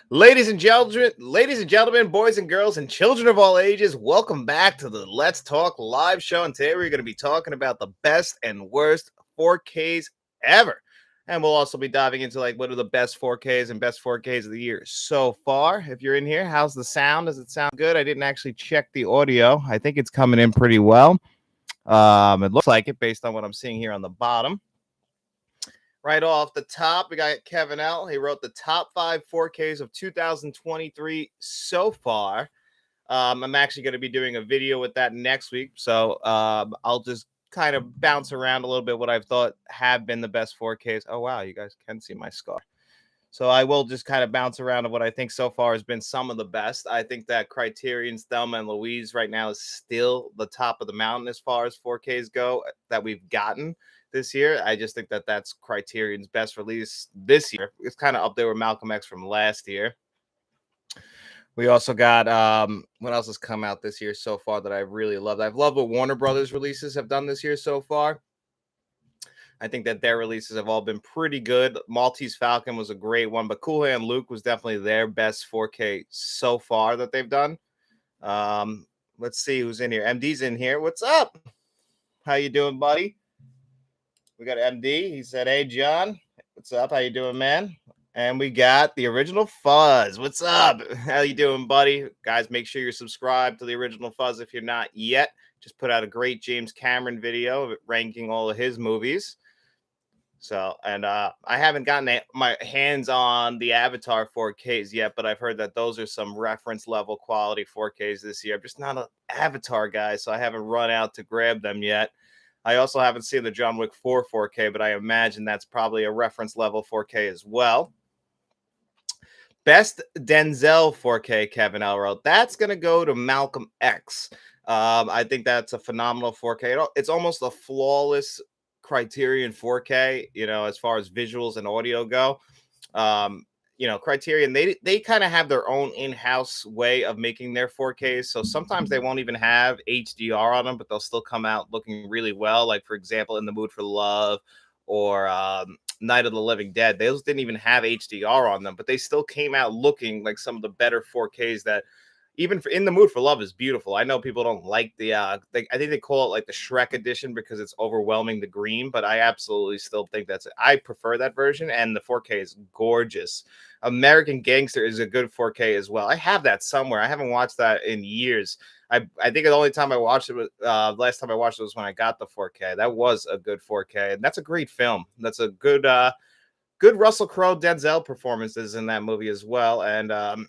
Ladies and gentlemen, boys and girls, and children of all ages, welcome back to the Let's Talk live show. And today we're going to be talking about the best and worst 4Ks ever. And we'll also be diving into like what are the best 4Ks and best 4Ks of the year so far. If you're in here, how's the sound? Does it sound good? I didn't actually check the audio. I think it's coming in pretty well. It looks like it based on what I'm seeing here on the bottom. Right off the top, we got Kevin L. He wrote the top 5 4Ks of 2023 so far. I'm actually going to be doing a video with that next week. So I'll just kind of bounce around a little bit what I've thought have been the best 4Ks. Oh, wow. You guys can see my scar. So I will just kind of bounce around of what I think so far has been some of the best. I think that Criterion's Thelma and Louise right now is still the top of the mountain as far as 4Ks go that we've gotten this year. I just think that that's Criterion's best release this year. It's kind of up there with Malcolm X from last year. We also got what else has come out this year so far that I've really loved. I've loved what Warner Brothers releases have done this year so far. I think that their releases have all been pretty good. Maltese Falcon was a great one, but Cool Hand Luke was definitely their best 4K so far that they've done. Let's see who's in here. MD's in here. What's up? How you doing, buddy? We got MD. He said, "Hey, John, what's up? How you doing, man?" And we got the Original Fuzz. What's up? How you doing, buddy? Guys, make sure you're subscribed to the Original Fuzz if you're not yet. Just put out a great James Cameron video ranking all of his movies. So, and I haven't gotten my hands on the Avatar 4Ks yet, but I've heard that those are some reference level quality 4Ks this year. I'm just not an Avatar guy, so I haven't run out to grab them yet. I also haven't seen the John Wick 4 4K, but I imagine that's probably a reference level 4K as well. Best Denzel 4K, Kevin L. wrote. That's going to go to Malcolm X. I think that's a phenomenal 4K. It's almost a flawless Criterion 4K, as far as visuals and audio go. Criterion, they kind of have their own in-house way of making their 4Ks. So sometimes they won't even have HDR on them, but they'll still come out looking really well. Like, for example, In the Mood for Love or Night of the Living Dead. Those didn't even have HDR on them, but they still came out looking like some of the better 4Ks that even In the Mood for Love is beautiful. I know people don't like the I think they call it like the Shrek edition because it's overwhelming the green, but I absolutely still think I prefer that version, and the 4K is gorgeous. American Gangster is a good 4K as well. I have that somewhere. I haven't watched that in years. I think the only time I watched it was last time I watched it was when I got the 4K. That was a good 4K, and that's a great film. That's a good Russell Crowe Denzel performances in that movie as well, and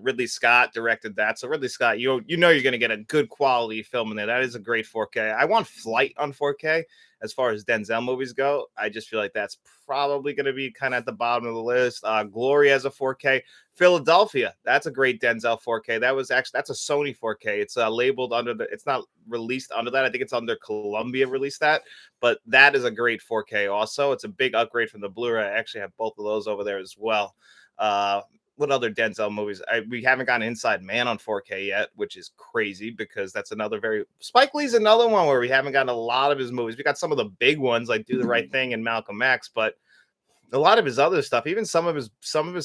Ridley Scott directed that. So Ridley Scott, you're going to get a good quality film in there. That is a great 4K. I want Flight on 4K as far as Denzel movies go. I just feel like that's probably going to be kind of at the bottom of the list. Glory as a 4K. Philadelphia, that's a great Denzel 4K. That's a Sony 4K. It's labeled it's not released under that. I think it's under Columbia released that, but that is a great 4K also. It's a big upgrade from the Blu-ray. I actually have both of those over there as well. What other Denzel movies? We haven't gotten Inside Man on 4K yet, which is crazy because that's another Spike Lee's another one where we haven't gotten a lot of his movies. We got some of the big ones like Do the Right Thing and Malcolm X, but a lot of his other stuff, even some of his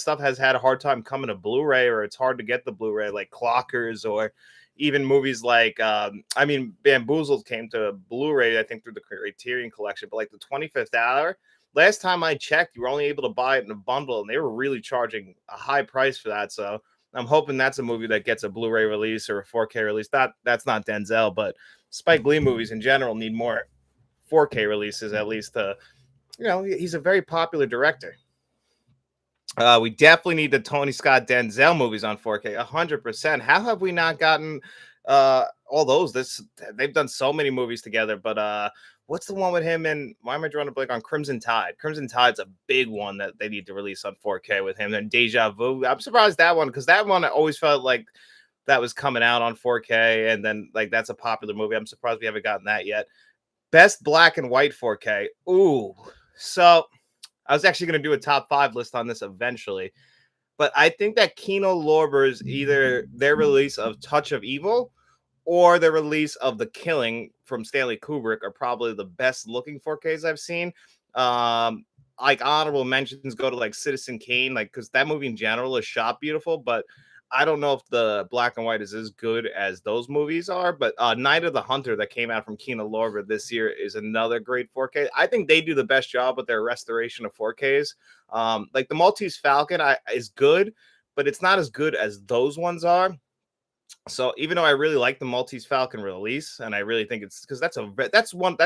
stuff has had a hard time coming to Blu-ray, or it's hard to get the Blu-ray, like Clockers, or even movies like Bamboozled came to Blu-ray, I think, through the Criterion Collection, but like The 25th Hour. Last time I checked, you were only able to buy it in a bundle, and they were really charging a high price for that. So I'm hoping that's a movie that gets a Blu-ray release or a 4K release. That's not Denzel, but Spike Lee movies in general need more 4K releases, at least. He's a very popular director. We definitely need the Tony Scott Denzel movies on 4K, 100%. How have we not gotten all those? They've done so many movies together, but what's the one with him and why am I drawing a blank on Crimson Tide? Crimson Tide's a big one that they need to release on 4K with him. And Deja Vu, I'm surprised that one, because that one I always felt like that was coming out on 4K, and then like that's a popular movie. I'm surprised we haven't gotten that yet. Best black and white 4K. Ooh, so I was actually going to do a top 5 list on this eventually, but I think that Kino Lorber's either their release of Touch of Evil or the release of The Killing from Stanley Kubrick are probably the best looking 4Ks I've seen. like honorable mentions go to like Citizen Kane, like because that movie in general is shot beautiful, but I don't know if the black and white is as good as those movies are. But Night of the Hunter that came out from Kino Lorber this year is another great 4K. I think they do the best job with their restoration of 4Ks. Like the Maltese Falcon is good, but it's not as good as those ones are. So even though I really like the Maltese Falcon release, and I really think it's because that's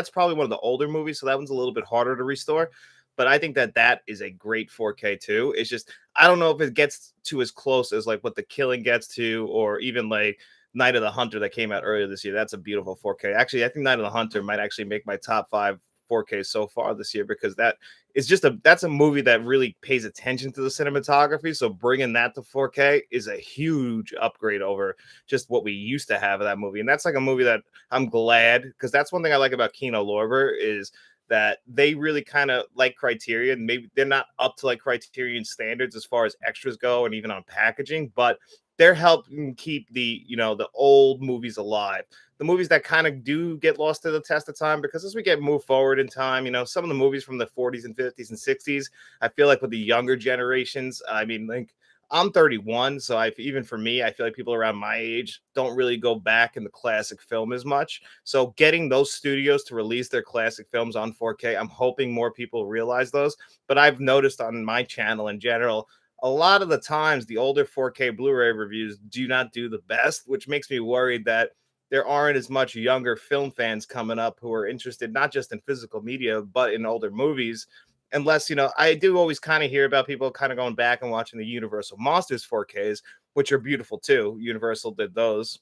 probably one of the older movies, so that one's a little bit harder to restore. But I think that that is a great 4K too. It's just I don't know if it gets to as close as like what The Killing gets to, or even like Night of the Hunter that came out earlier this year. That's a beautiful 4K. Actually, I think Night of the Hunter might actually make my top five 4K so far this year because that is just that's a movie that really pays attention to the cinematography. So bringing that to 4K is a huge upgrade over just what we used to have of that movie. And that's like a movie that I'm glad because that's one thing I like about Kino Lorber is that they really kind of like Criterion. Maybe they're not up to like Criterion standards as far as extras go and even on packaging, but they're helping keep the old movies alive, the movies that kind of do get lost to the test of time because as we get moved forward in time, some of the movies from the 40s and 50s and 60s, I feel like with the younger generations, I mean, like I'm 31, so even for me, I feel like people around my age don't really go back in the classic film as much. So getting those studios to release their classic films on 4K, I'm hoping more people realize those. But I've noticed on my channel in general, a lot of the times the older 4K Blu-ray reviews do not do the best, which makes me worried that there aren't as much younger film fans coming up who are interested not just in physical media but in older movies. Unless I do always kind of hear about people kind of going back and watching the Universal Monsters 4Ks, which are beautiful too. Universal did those,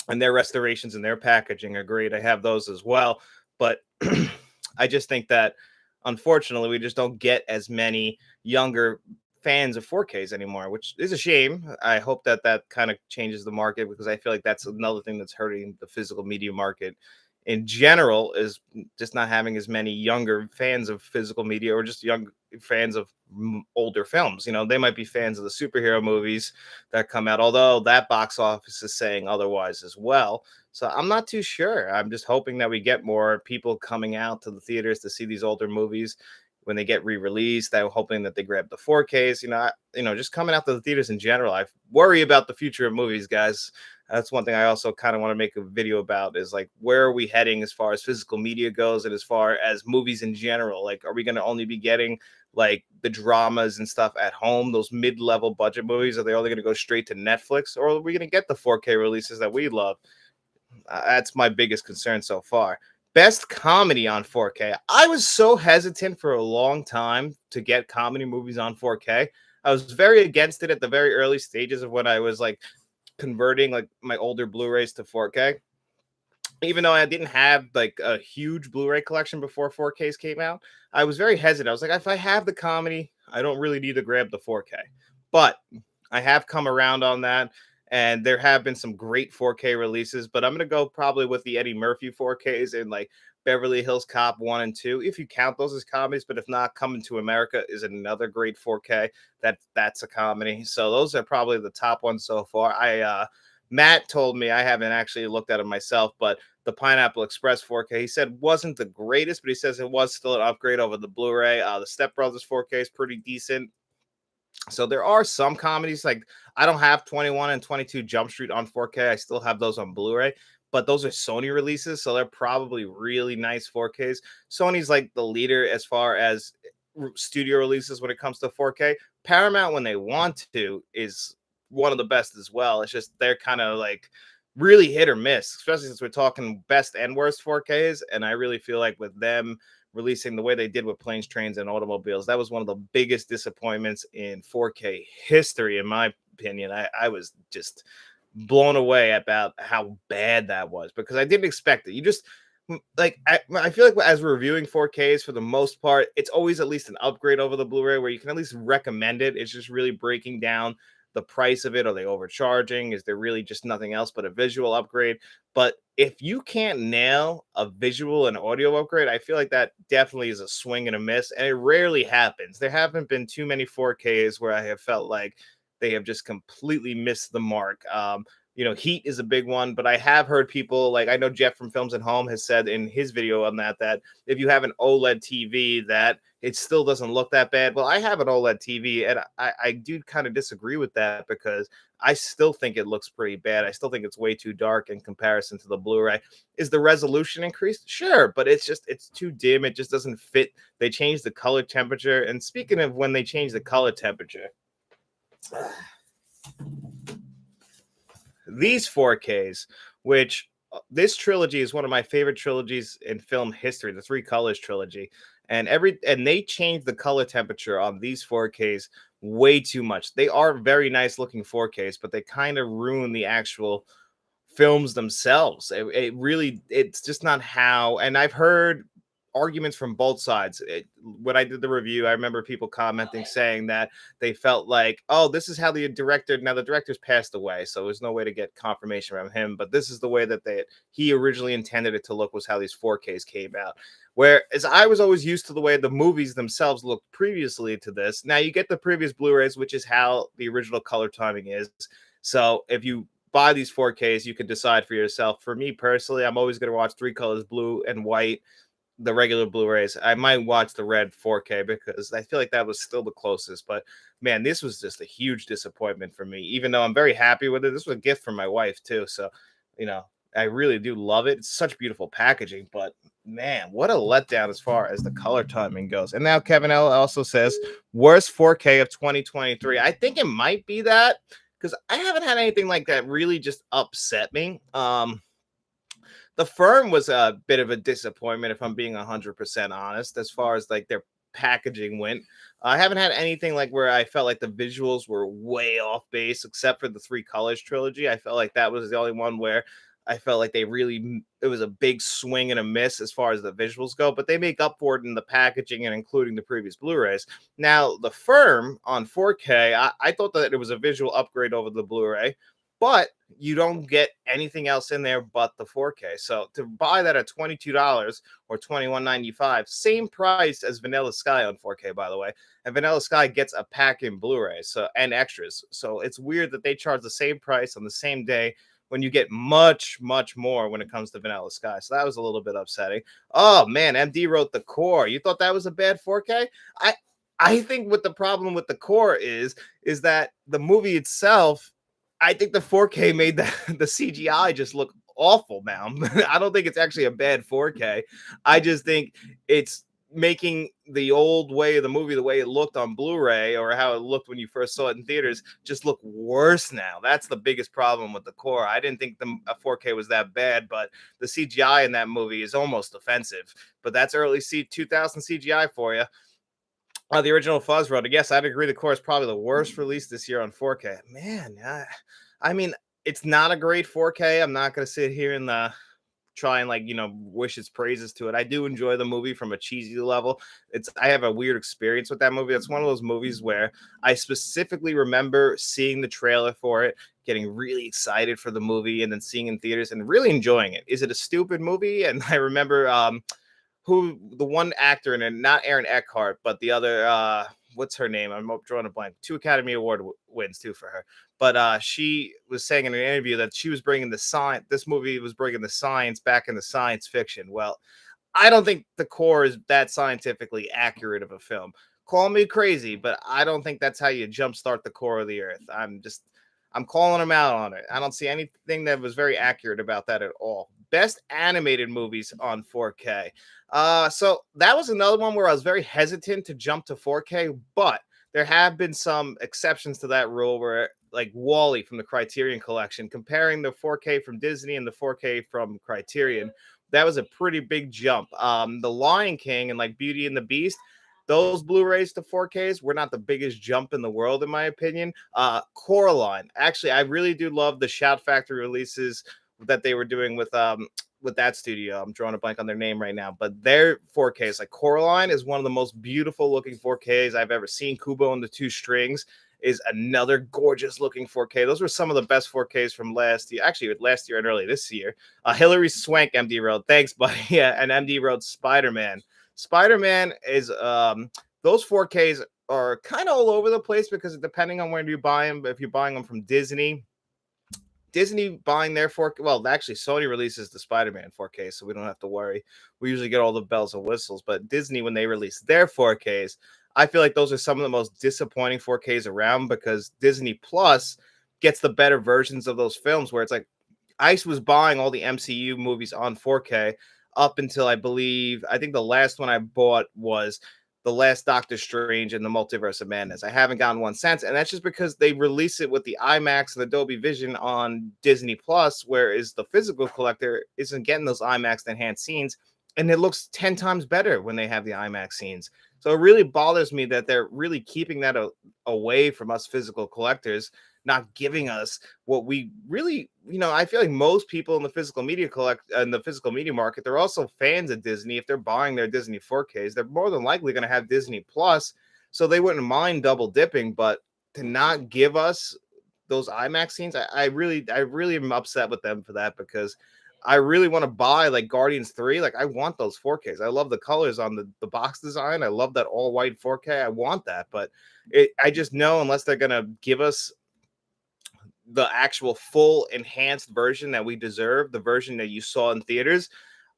and their restorations and their packaging are great. I have those as well, but I just think that unfortunately we just don't get as many younger fans of 4Ks anymore, which is a shame. I hope that that kind of changes the market because I feel like that's another thing that's hurting the physical media market in general is just not having as many younger fans of physical media or just young fans of older films. They might be fans of the superhero movies that come out, although that box office is saying otherwise as well. So I'm not too sure. I'm just hoping that we get more people coming out to the theaters to see these older movies when they get re-released. I'm hoping that they grab the 4Ks. Just coming out to the theaters in general. I worry about the future of movies, guys. That's one thing I also kind of want to make a video about is like where are we heading as far as physical media goes and as far as movies in general? Like, are we going to only be getting like the dramas and stuff at home, those mid-level budget movies? Are they only going to go straight to Netflix, or are we going to get the 4K releases that we love? That's my biggest concern so far. Best comedy on 4K. I was so hesitant for a long time to get comedy movies on 4K. I was very against it at the very early stages of when I was like converting like my older Blu-rays to 4K. Even though I didn't have like a huge Blu-ray collection before 4Ks came out, I was very hesitant. I was like, if I have the comedy, I don't really need to grab the 4K. But I have come around on that, and there have been some great 4K releases. But I'm gonna go probably with the Eddie Murphy 4Ks and like Beverly Hills Cop 1 and 2, if you count those as comedies. But if not, Coming to America is another great 4K. That's a comedy. So those are probably the top ones so far. Matt told me, I haven't actually looked at it myself, but the Pineapple Express 4K, he said wasn't the greatest, but he says it was still an upgrade over the Blu-ray. The Step Brothers 4K is pretty decent. So there are some comedies like I don't have 21 and 22 Jump Street on 4K. I still have those on Blu-ray, but those are Sony releases, so they're probably really nice 4Ks. Sony's like the leader as far as studio releases when it comes to 4K. Paramount, when they want to, is one of the best as well. It's just they're kind of like really hit or miss, especially since we're talking best and worst 4Ks. And I really feel like with them releasing the way they did with Planes, Trains, and Automobiles, that was one of the biggest disappointments in 4K history, in my opinion. I was just blown away about how bad that was because I didn't expect it. You just like I feel like as we're reviewing 4Ks for the most part, it's always at least an upgrade over the Blu-ray where you can at least recommend it. It's just really breaking down the price of it. Are they overcharging? Is there really just nothing else but a visual upgrade? But if you can't nail a visual and audio upgrade, I feel like that definitely is a swing and a miss. And it rarely happens. There haven't been too many 4Ks where I have felt like they have just completely missed the mark. Heat is a big one, but I have heard people like I know Jeff from Films at Home has said in his video on that if you have an OLED TV that it still doesn't look that bad. Well, I have an OLED TV and I do kind of disagree with that because I still think it looks pretty bad. I still think it's way too dark in comparison to the Blu-ray. Is the resolution increased? Sure, but it's too dim. It just doesn't fit. They changed the color temperature. And speaking of when they changed the color temperature, these 4Ks, which this trilogy is one of my favorite trilogies in film history, the Three Colors trilogy. And they changed the color temperature on these 4Ks way too much. They are very nice looking 4Ks, but they kind of ruin the actual films themselves. It's just not how. And I've heard arguments from both sides. When I did the review, I remember people commenting saying that they felt like, oh, this is how the director. Now the director's passed away, so there's no way to get confirmation from him. But this is the way that he originally intended it to look, was how these 4Ks came out. Whereas I was always used to the way the movies themselves looked previously to this. Now you get the previous Blu-rays, which is how the original color timing is. So if you buy these 4Ks, you can decide for yourself. For me personally, I'm always going to watch Three Colors, blue and white, the regular Blu-rays. I might watch the red 4K because I feel like that was still the closest. But man, this was just a huge disappointment for me, even though I'm very happy with it. This was a gift from my wife too. So, I really do love it. It's such beautiful packaging, but man, what a letdown as far as the color timing goes. And now Kevin L also says worst 4K of 2023. I think it might be that because I haven't had anything like that really just upset me. The Firm was a bit of a disappointment, if I'm being 100% honest, as far as like their packaging went. I haven't had anything like where I felt like the visuals were way off base, except for the Three Colors trilogy. I felt like that was the only one where I felt like it was a big swing and a miss as far as the visuals go, but they make up for it in the packaging and including the previous Blu-rays. Now, The Firm on 4K, I thought that it was a visual upgrade over the Blu-ray, but you don't get anything else in there but the 4K. So to buy that at $22 or $21.95, same price as Vanilla Sky on 4K, by the way. And Vanilla Sky gets a pack in Blu-ray and extras. So it's weird that they charge the same price on the same day when you get much, much more when it comes to Vanilla Sky. So that was a little bit upsetting. Oh man, MD wrote The Core. You thought that was a bad 4K? I think what the problem with The Core is that the movie itself, I think the 4K made the CGI just look awful now. I don't think it's actually a bad 4K. I just think it's making the old way of the movie, the way it looked on Blu-ray or how it looked when you first saw it in theaters, just look worse now. That's the biggest problem with The Core. I didn't think a 4K was that bad, but the CGI in that movie is almost offensive. But that's early 2000 CGI for you. The original Fuzz Road. Yes, I'd agree. The Core is probably the worst release this year on 4K. Man, I mean, it's not a great 4K. I'm not going to sit here and try and wish its praises to it. I do enjoy the movie from a cheesy level. I have a weird experience with that movie. It's one of those movies where I specifically remember seeing the trailer for it, getting really excited for the movie, and then seeing it in theaters and really enjoying it. Is it a stupid movie? And I remember who the one actor in it, not Aaron Eckhart, but the other, what's her name? I'm drawing a blank. 2 Academy Award wins too for her. But she was saying in an interview that she was bringing this movie was bringing the science back into science fiction. Well, I don't think The Core is that scientifically accurate of a film. Call me crazy, but I don't think that's how you jumpstart the core of the earth. I'm calling them out on it. I don't see anything that was very accurate about that at all. Best animated movies on 4K. So that was another one where I was very hesitant to jump to 4K, but there have been some exceptions to that rule where, like Wall-E from the Criterion Collection, comparing the 4K from Disney and the 4K from Criterion, that was a pretty big jump. The Lion King and like Beauty and the Beast, those Blu-rays to 4Ks were not the biggest jump in the world, in my opinion. Coraline, actually, I really do love the Shout Factory releases that they were doing with that studio. I'm drawing a blank on their name right now, but their 4Ks, like Coraline, is one of the most beautiful looking 4Ks I've ever seen. Kubo and the Two Strings is another gorgeous looking 4K. Those were some of the best 4Ks from last year, actually last year and early this year. Hillary Swank, MD wrote, thanks, buddy. Yeah, and MD wrote Spider-Man. Spider-Man is those 4Ks are kind of all over the place because depending on where you buy them, if you're buying them from Disney, Disney buying their 4K. Well, actually, Sony releases the Spider-Man 4K, so we don't have to worry. We usually get all the bells and whistles. But Disney, when they release their 4Ks, I feel like those are some of the most disappointing 4Ks around because Disney Plus gets the better versions of those films where it's like I was buying all the MCU movies on 4K up until I think the last one I bought was the last Doctor Strange and the Multiverse of Madness. I haven't gotten one since, and that's just because they release it with the IMAX and the Dolby Vision on Disney Plus, whereas the physical collector isn't getting those IMAX enhanced scenes, and it looks 10 times better when they have the IMAX scenes. So it really bothers me that they're really keeping that away from us physical collectors, not giving us what we really, I feel like most people in the physical media market, they're also fans of Disney. If they're buying their Disney 4Ks, they're more than likely going to have Disney Plus, so they wouldn't mind double dipping. But to not give us those IMAX scenes, I really am upset with them for that because I really want to buy like Guardians 3. Like I want those 4Ks. I love the colors on the box design. I love that all white 4K. I want that, but I just know unless they're gonna give us the actual full enhanced version that we deserve, the version that you saw in theaters,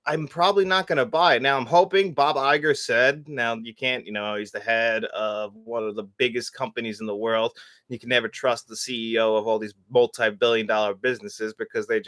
I'm probably not going to buy it. Now, I'm hoping Bob Iger said, now you can't, he's the head of one of the biggest companies in the world. You can never trust the CEO of all these multi-billion dollar businesses because they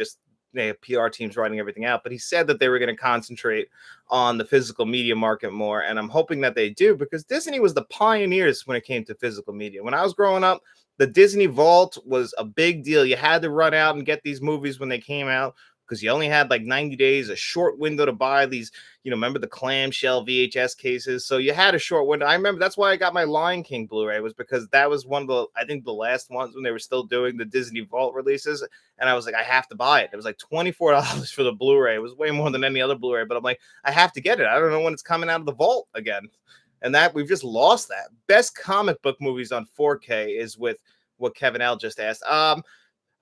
have PR teams writing everything out. But he said that they were going to concentrate on the physical media market more. And I'm hoping that they do because Disney was the pioneers when it came to physical media. When I was growing up, the Disney Vault was a big deal. You had to run out and get these movies when they came out because you only had like 90 days, a short window to buy these, remember the clamshell VHS cases. So you had a short window. I remember that's why I got my Lion King Blu-ray, was because that was one of I think the last ones when they were still doing the Disney Vault releases. And I was like, I have to buy it. It was like $24 for the Blu-ray. It was way more than any other Blu-ray, but I'm like, I have to get it. I don't know when it's coming out of the vault again. And that we've just lost that. Best comic book movies on 4K is with what Kevin L just asked.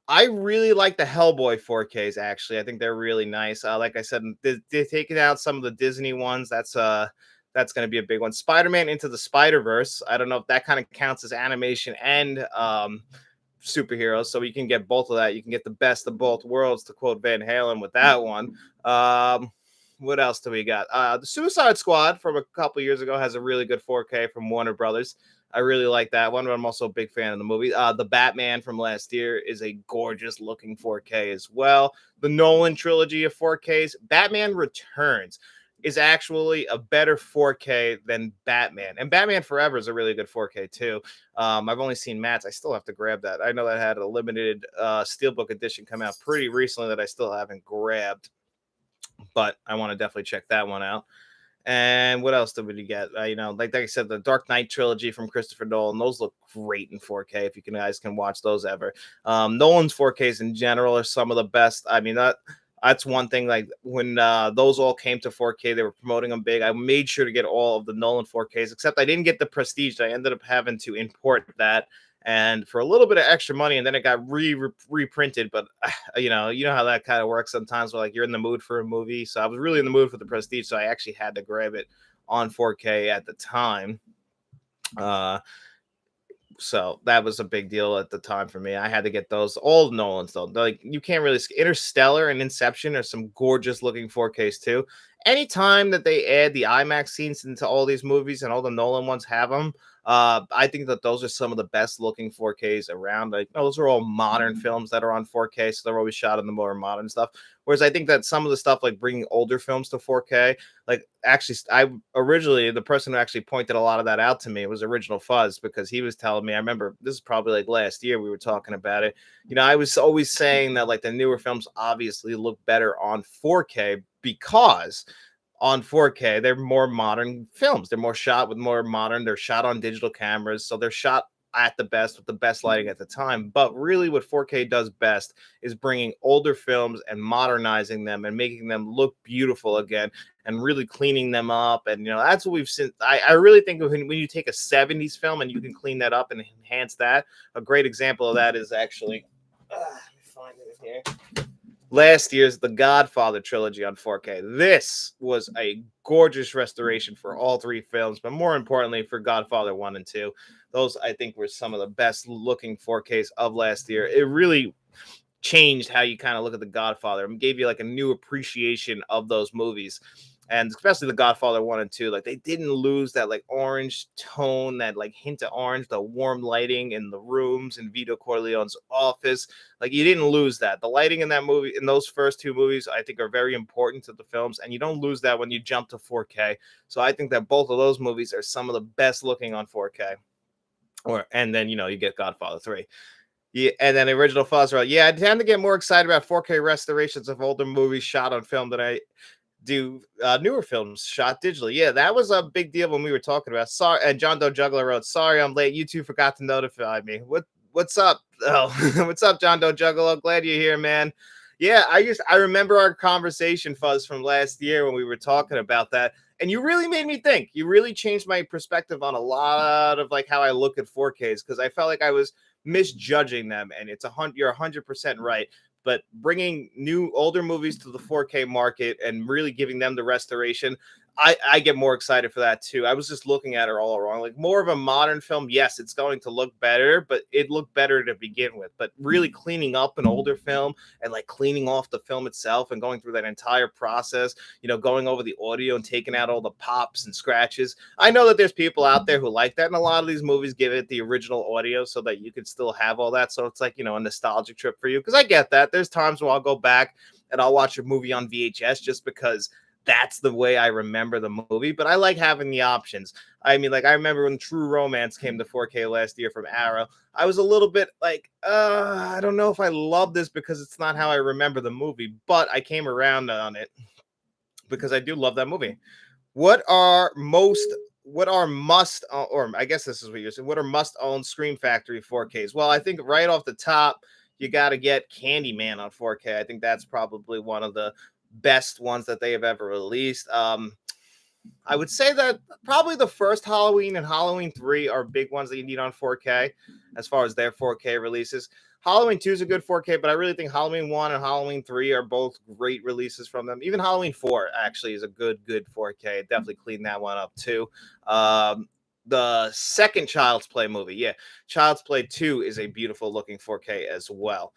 I really like the Hellboy 4Ks. Actually, I think they're really nice. Like I said, they're taking out some of the Disney ones. That's going to be a big one. Spider-Man Into the Spider-Verse. I don't know if that kind of counts as animation and superheroes, so you can get both of that. You can get the best of both worlds, to quote Van Halen with that one. What else do we got? The Suicide Squad from a couple years ago has a really good 4K from Warner Brothers. I really like that one, but I'm also a big fan of the movie. The Batman from last year is a gorgeous looking 4K as well. The Nolan trilogy of 4Ks. Batman Returns is actually a better 4K than Batman. And Batman Forever is a really good 4K too. I've only seen Matt's. I still have to grab that. I know that had a limited Steelbook edition come out pretty recently that I still haven't grabbed, but I want to definitely check that one out. And what else did we get? Like I said, the Dark Knight trilogy from Christopher Nolan, those look great in 4K if you guys can watch those ever. Nolan's 4Ks in general are some of the best. I mean, that's one thing. Like when those all came to 4K, they were promoting them big. I made sure to get all of the Nolan 4Ks, except I didn't get the Prestige. I ended up having to import that, and for a little bit of extra money, and then it got reprinted. But you know how that kind of works sometimes, where like you're in the mood for a movie. So I was really in the mood for the Prestige, so I actually had to grab it on 4K at the time. So that was a big deal at the time for me. I had to get those. All Nolans though, like you can't really. Interstellar and Inception are some gorgeous looking 4Ks too. Anytime that they add the IMAX scenes into all these movies, and all the Nolan ones have them, I think that those are some of the best looking 4Ks around. Like those are all modern films that are on 4K, so they're always shot in the more modern stuff. Whereas I think that some of the stuff like bringing older films to 4K, like actually, the person who actually pointed a lot of that out to me was Original Fuzz, because he was telling me, I remember this is probably like last year we were talking about it. I was always saying that like the newer films obviously look better on 4K because on 4K, they're more modern films. They're they're shot on digital cameras. So they're shot at the best with the best lighting at the time. But really what 4K does best is bringing older films and modernizing them and making them look beautiful again and really cleaning them up. And, that's what we've seen. I really think when you take a 70s film and you can clean that up and enhance that, a great example of that is actually, let me find it here. Last year's The Godfather trilogy on 4K. This was a gorgeous restoration for all three films, but more importantly for Godfather 1 and 2. Those, I think, were some of the best looking 4Ks of last year. It really changed how you kind of look at The Godfather and gave you like a new appreciation of those movies. And especially The Godfather 1 and 2, like they didn't lose that like orange tone, that like hint of orange, the warm lighting in the rooms in Vito Corleone's office. Like you didn't lose that. The lighting in that movie, in those first two movies, I think are very important to the films, and you don't lose that when you jump to 4K. So I think that both of those movies are some of the best looking on 4K. And then you get Godfather 3. Yeah, and then original thoughts are, yeah, I tend to get more excited about 4K restorations of older movies shot on film than I do newer films shot digitally. Yeah, that was a big deal when we were talking about. Sorry, and John Doe Juggler wrote, "Sorry, I'm late. You two forgot to notify me. What's up? Oh, what's up, John Doe Juggler? Glad you're here, man." Yeah, I remember our conversation, Fuzz, from last year when we were talking about that, and you really made me think. You really changed my perspective on a lot of like how I look at 4Ks, because I felt like I was misjudging them, and you're 100% right. But bringing new older movies to the 4K market and really giving them the restoration, I get more excited for that too. I was just looking at it all wrong. Like more of a modern film, yes, it's going to look better, but it looked better to begin with. But really cleaning up an older film and like cleaning off the film itself and going through that entire process, going over the audio and taking out all the pops and scratches. I know that there's people out there who like that, and a lot of these movies give it the original audio so that you can still have all that. So it's like, a nostalgic trip for you. Because I get that. There's times where I'll go back and I'll watch a movie on VHS just because that's the way I remember the movie, but I like having the options. I mean, like I remember when True Romance came to 4K last year from Arrow, I was a little bit like, I don't know if I love this because it's not how I remember the movie, but I came around on it because I do love that movie. What are must, or I guess this is what you're saying, what are must own Scream Factory 4Ks? Well, I think right off the top, you got to get Candyman on 4K. I think that's probably one of the best ones that they have ever released. I would say that probably the first Halloween and Halloween 3 are big ones that you need on 4K as far as their 4K releases. Halloween 2 is a good 4K, but I really think Halloween 1 and Halloween 3 are both great releases from them. Even Halloween 4 actually is a good 4K. Definitely clean that one up too. The second Child's Play movie, yeah, Child's Play 2 is a beautiful looking 4K as well.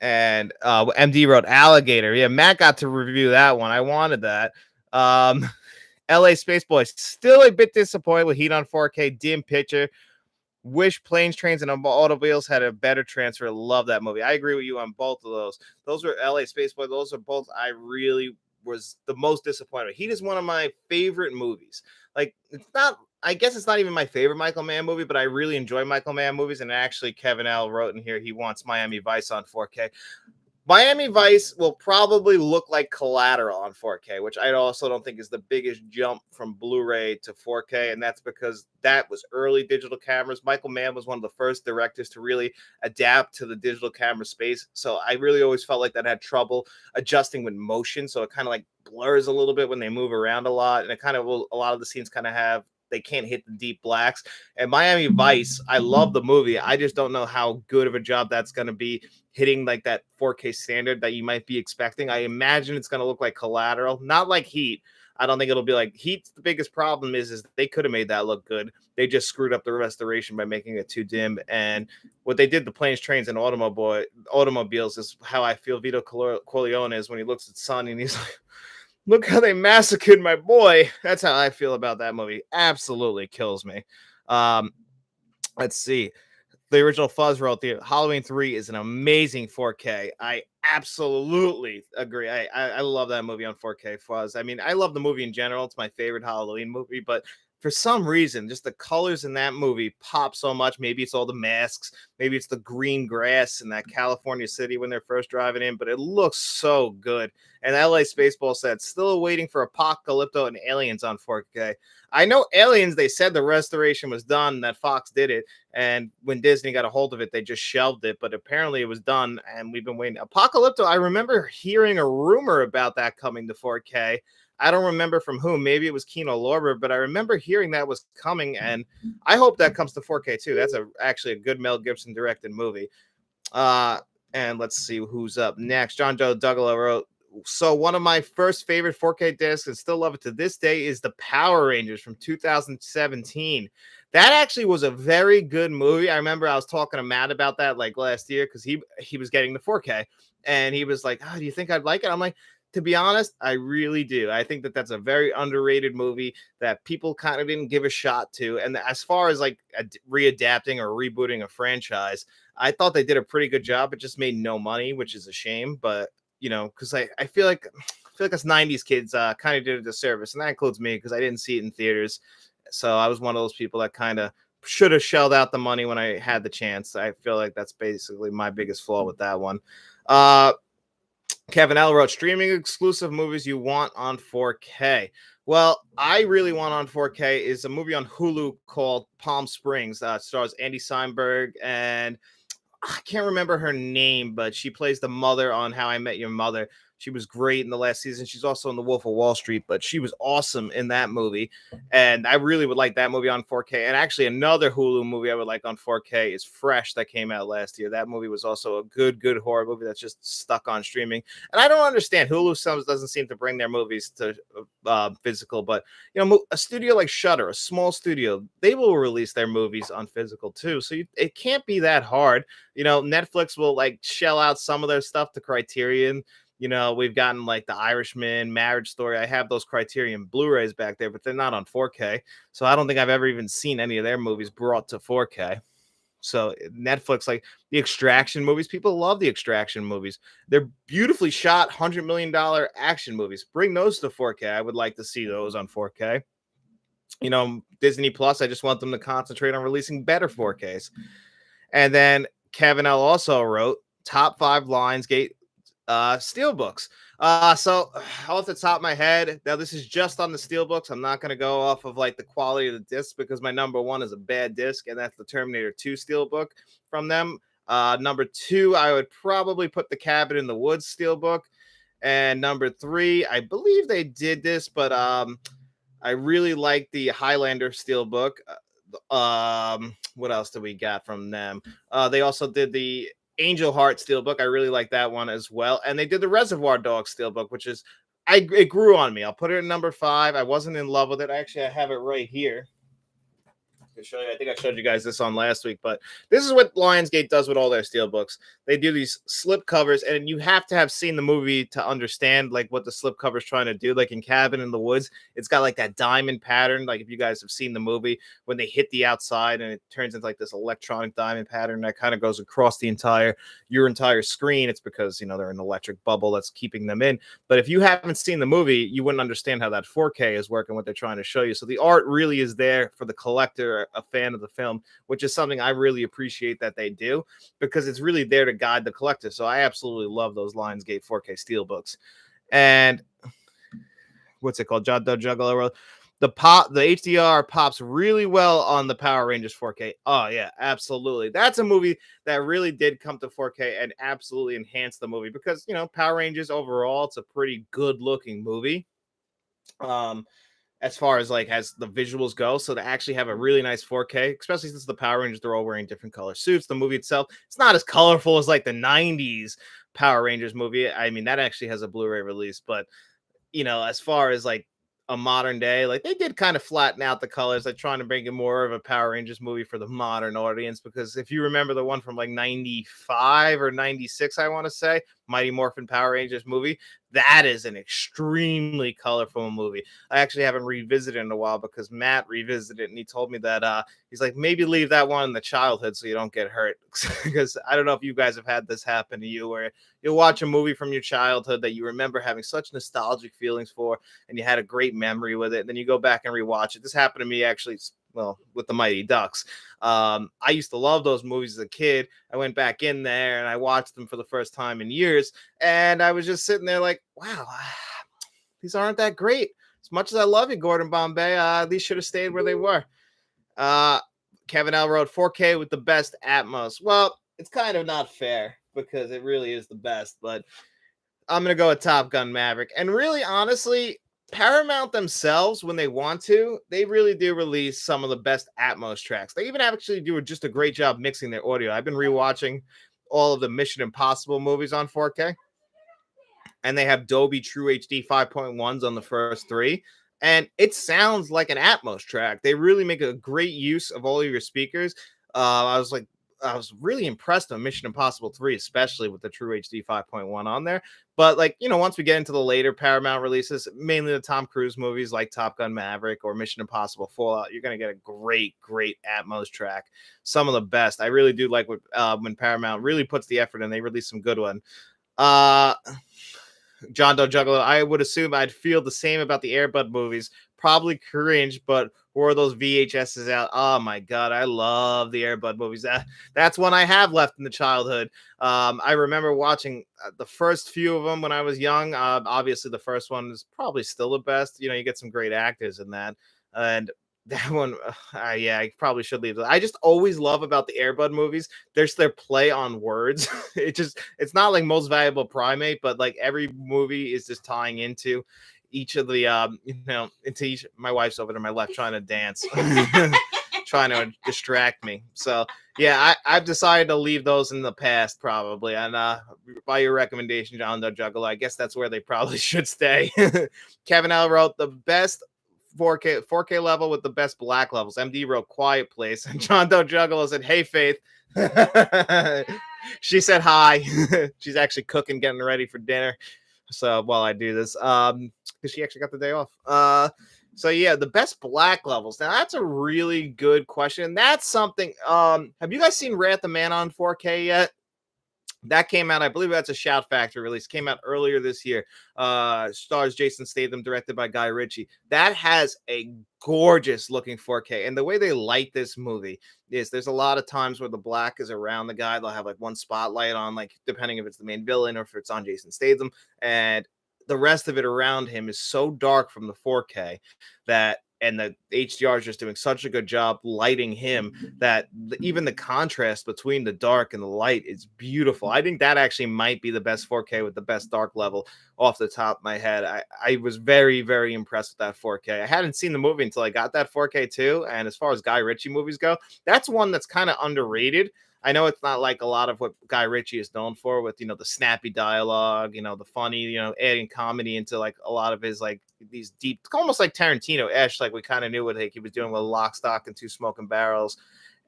And MD wrote Alligator. Yeah, Matt got to review that one. I wanted that. LA Space Boy, still a bit disappointed with Heat on 4K. Dim picture. Wish Planes, Trains, and Automobiles had a better transfer. Love that movie. I agree with you on both of those. Those were LA Space Boy. Those are both I really was the most disappointed. Heat is one of my favorite movies. Like, it's not, I guess it's not even my favorite Michael Mann movie, but I really enjoy Michael Mann movies. And actually, Kevin L. wrote in here he wants Miami Vice on 4K. Miami Vice will probably look like Collateral on 4K, which I also don't think is the biggest jump from Blu-ray to 4K, and that's because that was early digital cameras. Michael Mann was one of the first directors to really adapt to the digital camera space, so I really always felt like that had trouble adjusting with motion, so it kind of like blurs a little bit when they move around a lot, and it kind of will, a lot of the scenes kind of have, they can't hit the deep blacks. And Miami Vice, I love the movie. I just don't know how good of a job that's going to be hitting like that 4K standard that you might be expecting. I imagine it's going to look like Collateral, not like Heat. I don't think it'll be like Heat. The biggest problem is they could have made that look good. They just screwed up the restoration by making it too dim. And what they did, the Planes, Trains, and Automobiles is how I feel Vito Corleone is when he looks at Son and he's like, look how they massacred my boy. That's how I feel about that movie. Absolutely kills me. Let's see. The original Fuzz wrote the Halloween 3 is an amazing 4K. I absolutely agree. I love that movie on 4K, Fuzz. I mean, I love the movie in general. It's my favorite Halloween movie, but for some reason, just the colors in that movie pop so much. Maybe it's all the masks. Maybe it's the green grass in that California city when they're first driving in, but it looks so good. And LA Spaceball said, still waiting for Apocalypto and Aliens on 4K. I know Aliens, they said the restoration was done, that Fox did it. And when Disney got a hold of it, they just shelved it. But apparently it was done, and we've been waiting. Apocalypto, I remember hearing a rumor about that coming to 4K. I don't remember from whom. Maybe it was Kino Lorber, but I remember hearing that was coming, and I hope that comes to 4K too. That's actually a good Mel Gibson directed movie. And let's see who's up next. John Joe Douglas wrote, so one of my first favorite 4K discs, and still love it to this day, is the Power Rangers from 2017. That actually was a very good movie. I remember I was talking to Matt about that like last year because he was getting the 4K and he was like, "Oh, do you think I'd like it?" I'm like, to be honest, I really do. I think that that's a very underrated movie that people kind of didn't give a shot to. And as far as like readapting or rebooting a franchise, I thought they did a pretty good job. It just made no money, which is a shame. But because I feel like us '90s kids kind of did a disservice, and that includes me because I didn't see it in theaters. So I was one of those people that kind of should have shelled out the money when I had the chance. I feel like that's basically my biggest flaw with that one. Uh, Kevin L wrote streaming exclusive movies you want on 4K. Well, I really want on 4K is a movie on Hulu called Palm Springs. It stars Andy Samberg and I can't remember her name, but she plays the mother on How I Met Your Mother. She was great in the last season. She's also in The Wolf of Wall Street, but she was awesome in that movie. And I really would like that movie on 4K. And actually, another Hulu movie I would like on 4K is Fresh that came out last year. That movie was also a good horror movie that's just stuck on streaming. And I don't understand. Hulu doesn't seem to bring their movies to physical, but a studio like Shudder, a small studio, they will release their movies on physical too. So it can't be that hard. Netflix will like shell out some of their stuff to Criterion. We've gotten like The Irishman, Marriage Story. I have those Criterion Blu-rays back there, but they're not on 4K. So I don't think I've ever even seen any of their movies brought to 4K. So Netflix, like the Extraction movies, people love the Extraction movies. They're beautifully shot, $100 million action movies. Bring those to 4K. I would like to see those on 4K. Disney Plus, I just want them to concentrate on releasing better 4Ks. And then Kevin L also wrote top 5 Lionsgate steelbooks. So off the top of my head, now this is just on the steelbooks. I'm not going to go off of like the quality of the disc because my number 1 is a bad disc, and that's the Terminator 2 steelbook from them. Number 2, I would probably put the Cabin in the Woods steelbook, and number 3, I believe they did this, but I really like the Highlander steelbook. What else do we got from them? They also did the Angel Heart steelbook. I really like that one as well. And they did the Reservoir Dogs steelbook, which is it grew on me. I'll put it at number 5. I wasn't in love with it. Actually, I have it right here. Show you. I think I showed you guys this on last week, but this is what Lionsgate does with all their steelbooks. They do these slip covers, and you have to have seen the movie to understand like what the slip cover is trying to do. Like in Cabin in the Woods, it's got like that diamond pattern. Like if you guys have seen the movie, when they hit the outside and it turns into like this electronic diamond pattern that kind of goes across your entire screen. It's because they're an electric bubble that's keeping them in. But if you haven't seen the movie, you wouldn't understand how that 4K is working, what they're trying to show you. So the art really is there for the collector, a fan of the film, which is something I really appreciate that they do because it's really there to guide the collector. So I absolutely love those Lionsgate 4K steelbooks. And what's it called? Juggalo. The HDR pops really well on the Power Rangers 4K. Oh yeah, absolutely. That's a movie that really did come to 4K and absolutely enhanced the movie because Power Rangers overall, it's a pretty good looking movie. As far as like as the visuals go, so to actually have a really nice 4K, especially since the Power Rangers, they're all wearing different color suits. The movie itself, it's not as colorful as like the '90s Power Rangers movie. I mean, that actually has a Blu-ray release, but as far as like a modern day, like they did kind of flatten out the colors, like trying to bring in more of a Power Rangers movie for the modern audience. Because if you remember the one from like '95 or '96, I want to say Mighty Morphin Power Rangers movie, that is an extremely colorful movie. I actually haven't revisited in a while because Matt revisited it and he told me that he's like, maybe leave that one in the childhood so you don't get hurt. Because I don't know if you guys have had this happen to you where you'll watch a movie from your childhood that you remember having such nostalgic feelings for and you had a great memory with it, and then you go back and rewatch it. This happened to me actually, well, with the Mighty Ducks. I used to love those movies as a kid. I went back in there and I watched them for the first time in years, and I was just sitting there like, wow, these aren't that great. As much as I love you, Gordon Bombay, these should have stayed where they were. Kevin L wrote 4K with the best Atmos. Well, it's kind of not fair because it really is the best, but I'm going to go with Top Gun Maverick. And really, honestly, Paramount themselves, when they want to, they really do release some of the best Atmos tracks. They even actually do just a great job mixing their audio. I've been rewatching all of the Mission Impossible movies on 4K, and they have Dolby True HD 5.1s on the first 3. and it sounds like an Atmos track. They really make a great use of all of your speakers. I was like, I was really impressed on Mission Impossible 3, especially with the True HD 5.1 on there. But like, once we get into the later Paramount releases, mainly the Tom Cruise movies like Top Gun Maverick or Mission Impossible Fallout, you're gonna get a great Atmos track. Some of the best. I really do like when Paramount really puts the effort in. They release some good one. Uh John Doe Juggalo, I would assume I'd feel the same about the Airbud movies. Probably cringe, but were those VHSs out? Oh my god, I love the Airbud movies. That's one I have left in the childhood. I remember watching the first few of them when I was young. Obviously, the first one is probably still the best. You get some great actors in that, and that one, yeah, I probably should leave. I just always love about the Airbud movies. There's their play on words. It's not like Most Valuable Primate, but like every movie is just tying into each of the into each. My wife's over to my left trying to dance, trying to distract me. So yeah, I've decided to leave those in the past probably. And by your recommendation, John Doe Juggalo, I guess that's where they probably should stay. Kevin L wrote the best 4K level with the best black levels. MD wrote Quiet Place, and John Doe Juggalo said, "Hey Faith." She said hi. She's actually cooking, getting ready for dinner. So while I do this, because she actually got the day off. So yeah, the best black levels. Now that's a really good question. That's something. Have you guys seen Wrath of Man on 4K yet? That came out, I believe that's a Shout Factory release. Came out earlier this year. Stars Jason Statham, directed by Guy Ritchie. That has a gorgeous looking 4K. And the way they light this movie is there's a lot of times where the black is around the guy. They'll have like one spotlight on, like, depending if it's the main villain or if it's on Jason Statham. And the rest of it around him is so dark from the 4K that, and the HDR is just doing such a good job lighting him that even the contrast between the dark and the light is beautiful. I think that actually might be the best 4K with the best dark level off the top of my head. I was very impressed with that 4K. I hadn't seen the movie until I got that 4K too. And as far as Guy Ritchie movies go, that's one that's kind of underrated. I know it's not like a lot of what Guy Ritchie is known for with, the snappy dialogue, the funny, adding comedy into like a lot of his like these deep, almost like Tarantino-esque, like we kind of knew what he was doing with Lock, Stock, and Two Smoking Barrels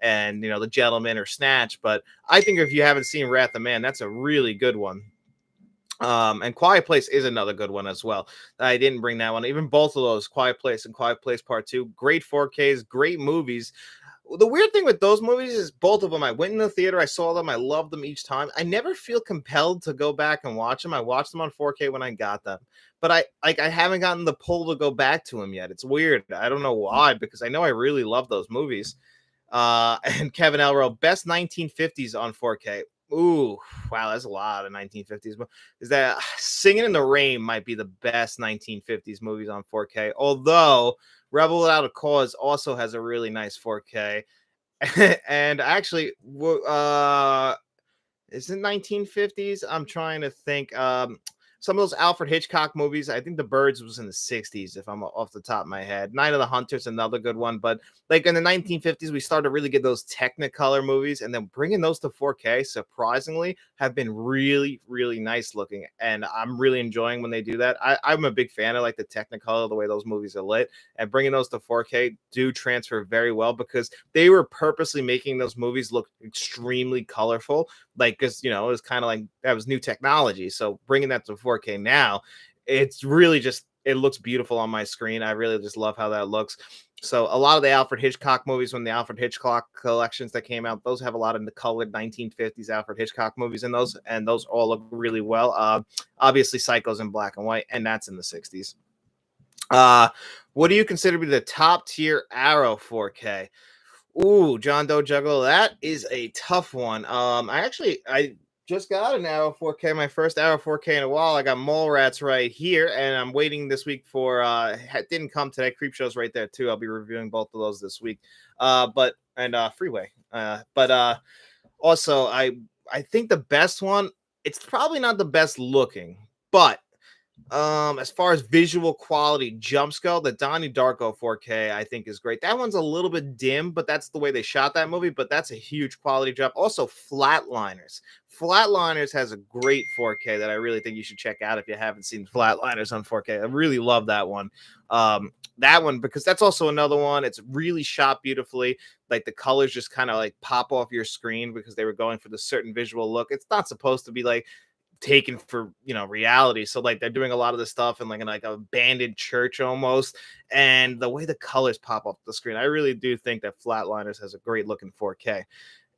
and, The Gentleman or Snatch. But I think if you haven't seen Wrath of Man, that's a really good one. And Quiet Place is another good one as well. I didn't bring that one. Even both of those, Quiet Place and Quiet Place Part 2, great 4Ks, great movies. The weird thing with those movies is both of them, I went in the theater, I saw them, I loved them each time. I never feel compelled to go back and watch them. I watched them on 4K when I got them, but I haven't gotten the pull to go back to them yet. It's weird. I don't know why, because I know I really love those movies. And Kevin Elro, best 1950s on 4K. Ooh, wow, that's a lot of 1950s. Is that Singing in the Rain might be the best 1950s movies on 4K, although Rebel Without a Cause also has a really nice 4K. And actually, is it 1950s? I'm trying to think. Some of those Alfred Hitchcock movies, I think The Birds was in the 60s, if I'm off the top of my head. Night of the Hunters, another good one. But like in the 1950s, we started to really get those Technicolor movies, and then bringing those to 4K, surprisingly, have been really nice looking. And I'm really enjoying when they do that. I'm a big fan of like the Technicolor, the way those movies are lit, and bringing those to 4K do transfer very well because they were purposely making those movies look extremely colorful. Like, because it was kind of like that was new technology. So bringing that to 4K now, it's really just, it looks beautiful on my screen. I really just love how that looks. So a lot of the Alfred Hitchcock movies, when the Alfred Hitchcock collections that came out, those have a lot of the colored 1950s Alfred Hitchcock movies in those, and those all look really well. Obviously, Psycho's in black and white, and that's in the 60s. What do you consider to be the top tier Arrow 4K? Ooh, John Doe Juggalo, that is a tough one. I just got an Arrow 4K, my first Arrow 4K in a while. I got Mallrats right here, and I'm waiting this week for it didn't come today. Creepshow's right there too. I'll be reviewing both of those this week. Freeway. Also, I think the best one, it's probably not the best looking, but As far as visual quality jumps go, the Donnie Darko 4K I think is great. That one's a little bit dim, but that's the way they shot that movie. But that's a huge quality jump. Also, Flatliners. Flatliners has a great 4K that I really think you should check out if you haven't seen Flatliners on 4K. I really love that one. That one because that's also another one. It's really shot beautifully. Like the colors just kind of like pop off your screen because they were going for the certain visual look. It's not supposed to be like taken for reality, so like they're doing a lot of this stuff in like a abandoned church almost, and the way the colors pop off the screen, I really do think that Flatliners has a great looking 4K.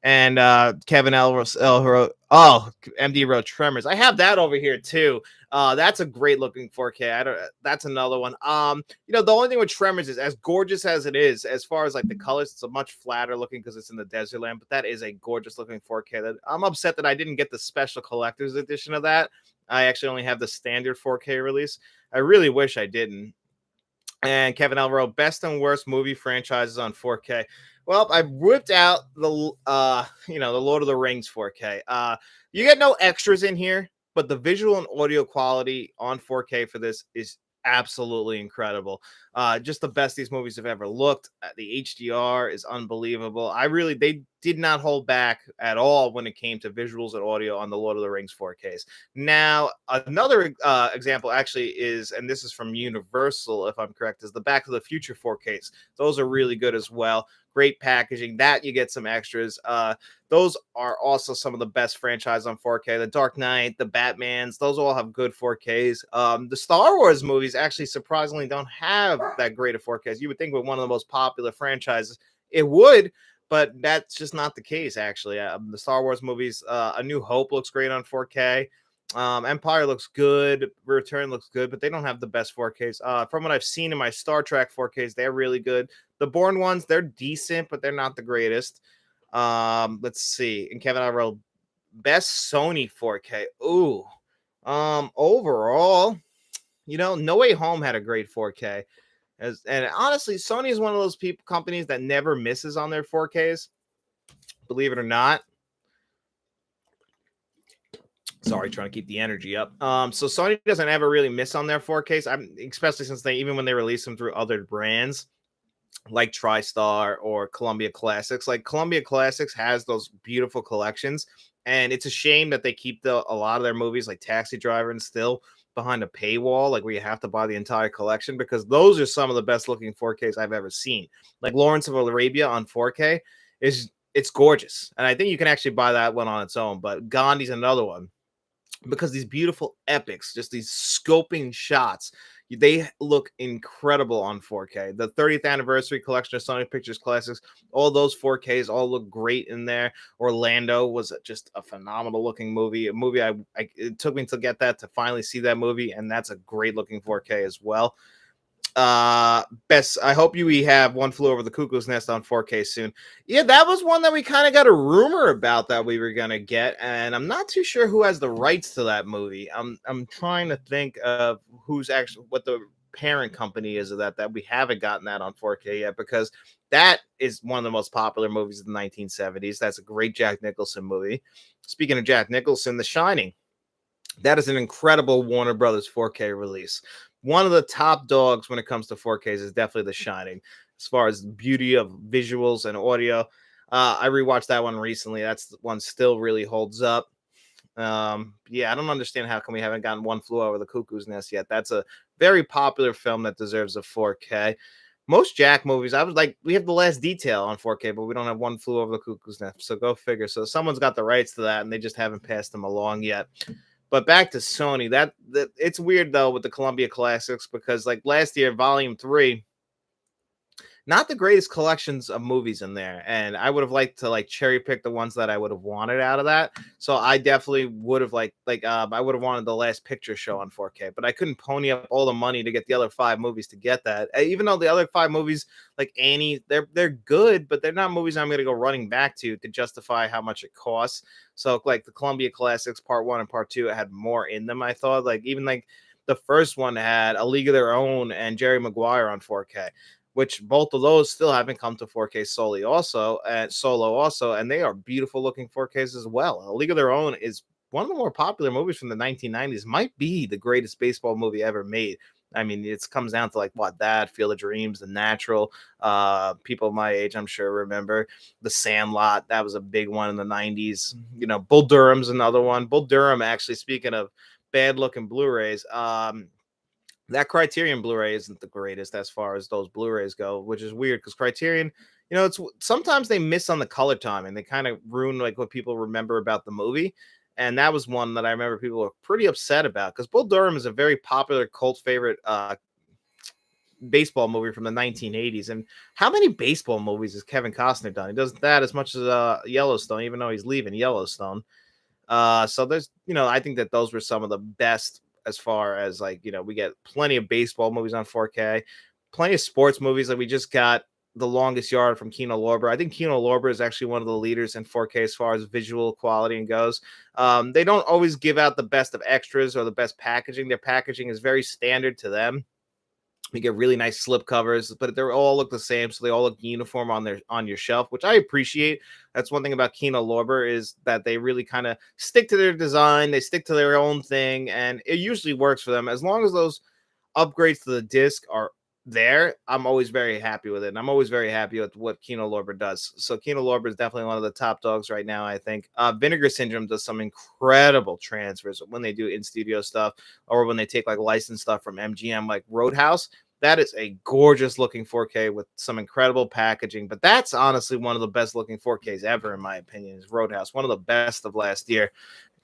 And Kevin L wrote, oh, MD wrote Tremors. I have that over here too. That's a great looking 4K. I don't. That's another one. The only thing with Tremors is as gorgeous as it is, as far as like the colors, it's a much flatter looking because it's in the desert land. But that is a gorgeous looking 4K. That I'm upset that I didn't get the special collector's edition of that. I actually only have the standard 4K release. I really wish I didn't. And Kevin L wrote best and worst movie franchises on 4K. Well, I whipped out the Lord of the Rings 4K. You get no extras in here, but the visual and audio quality on 4K for this is absolutely incredible. Just the best these movies have ever looked. The HDR is unbelievable. They did not hold back at all when it came to visuals and audio on the Lord of the Rings 4Ks. Now, another example actually is, and this is from Universal, if I'm correct, is the Back to the Future 4Ks. Those are really good as well. Great packaging. That you get some extras. Those are also some of the best franchise on 4K. The Dark Knight, the Batmans, those all have good 4Ks. The Star Wars movies actually surprisingly don't have that great of 4Ks. You would think with one of the most popular franchises, it would, but that's just not the case, actually. The Star Wars movies, A New Hope looks great on 4K. Empire looks good. Return looks good, but they don't have the best 4Ks. From what I've seen in my Star Trek 4Ks, they're really good. The Bourne ones, they're decent, but they're not the greatest. Let's see. And Kevin, I wrote best Sony 4K. Ooh. Overall, No Way Home had a great 4K. And honestly, Sony is one of those companies that never misses on their 4Ks. Believe it or not. Sorry, trying to keep the energy up. So Sony doesn't ever really miss on their 4Ks. Especially since even when they release them through other brands like TriStar or Columbia Classics. Like Columbia Classics has those beautiful collections, and it's a shame that they keep a lot of their movies like Taxi Driver and still behind a paywall, like where you have to buy the entire collection, because those are some of the best looking 4Ks I've ever seen. Like Lawrence of Arabia on 4K it's gorgeous, and I think you can actually buy that one on its own. But Gandhi's another one, because these beautiful epics, just these scoping shots, they look incredible on 4K. The 30th anniversary collection of Sony Pictures Classics, all those 4Ks all look great in there. Orlando was just a phenomenal looking movie. A movie it took me to get that to finally see that movie, and that's a great looking 4K as well. Best, I hope we have One Flew Over the Cuckoo's Nest on 4K soon. Yeah, that was one that we kind of got a rumor about that we were gonna get, and I'm not too sure who has the rights to that movie. I'm trying to think of who's actually, what the parent company is of that we haven't gotten that on 4K yet, because that is one of the most popular movies of the 1970s. That's a great Jack Nicholson movie. Speaking of Jack Nicholson, The Shining, that is an incredible Warner Brothers 4K release. One of the top dogs when it comes to 4Ks is definitely The Shining, as far as the beauty of visuals and audio. I rewatched that one recently. That's one still really holds up. Yeah, I don't understand how come we haven't gotten One Flew Over the Cuckoo's Nest yet. That's a very popular film that deserves a 4K. Most Jack movies, I was like, we have The Last Detail on 4K, but we don't have One Flew Over the Cuckoo's Nest. So go figure. So someone's got the rights to that, and they just haven't passed them along yet. But back to Sony, that it's weird though with the Columbia Classics, because like last year, Volume 3, not the greatest collections of movies in there, and I would have liked to like cherry pick the ones that I would have wanted out of that. So I definitely would have I would have wanted The Last Picture Show on 4K, but I couldn't pony up all the money to get the other 5 movies to get that. Even though the other 5 movies, like Annie, they're good, but they're not movies I'm going to go running back to justify how much it costs. So like the Columbia Classics Part 1 and Part 2 had more in them, I thought. Like even like the first one had A League of Their Own and Jerry Maguire on 4K, which both of those still haven't come to 4K solo also, and they are beautiful looking 4Ks as well. A League of Their Own is one of the more popular movies from the 1990s. Might be the greatest baseball movie ever made. I mean, it comes down to like what that Field of Dreams, The Natural. People my age, I'm sure, remember The Sandlot. That was a big one in the 90s. You know, Bull Durham's another one. Bull Durham, actually, speaking of bad looking Blu-rays, that Criterion Blu-ray isn't the greatest as far as those Blu-rays go, which is weird because Criterion, it's sometimes they miss on the color timing. They kind of ruin like what people remember about the movie. And that was one that I remember people were pretty upset about because Bull Durham is a very popular cult favorite baseball movie from the 1980s. And how many baseball movies has Kevin Costner done? He does that as much as Yellowstone, even though he's leaving Yellowstone. So there's, I think that those were some of the best as far as like, we get plenty of baseball movies on 4K, plenty of sports movies. Like we just got The Longest Yard from Kino Lorber. I think Kino Lorber is actually one of the leaders in 4K as far as visual quality and goes. They don't always give out the best of extras or the best packaging. Their packaging is very standard to them. You get really nice slip covers, but they all look the same, so they all look uniform on your shelf, which I appreciate. That's one thing about Kino Lorber is that they really kind of stick to their design, they stick to their own thing, and it usually works for them as long as those upgrades to the disc are there. I'm always very happy with it, and I'm always very happy with what Kino Lorber does. So Kino Lorber is definitely one of the top dogs right now, I think. Vinegar Syndrome does some incredible transfers when they do in studio stuff or when they take like licensed stuff from MGM, like Roadhouse. That is a gorgeous looking 4K with some incredible packaging. But that's honestly one of the best looking 4Ks ever, in my opinion, is Roadhouse, one of the best of last year.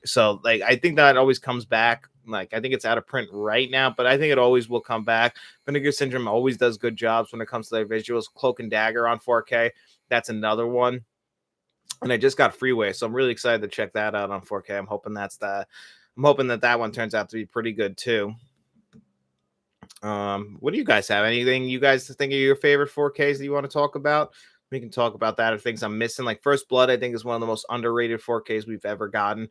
So like I think that always comes back. Like I think it's out of print right now, but I think it always will come back. Vinegar Syndrome always does good jobs when it comes to their visuals. Cloak and Dagger on 4K, that's another one. And I just got Freeway, so I'm really excited to check that out on 4K. I'm hoping that one turns out to be pretty good too. What do you guys have? Anything you guys think of your favorite 4Ks that you want to talk about? We can talk about that or things I'm missing. Like First Blood, I think is one of the most underrated 4Ks we've ever gotten.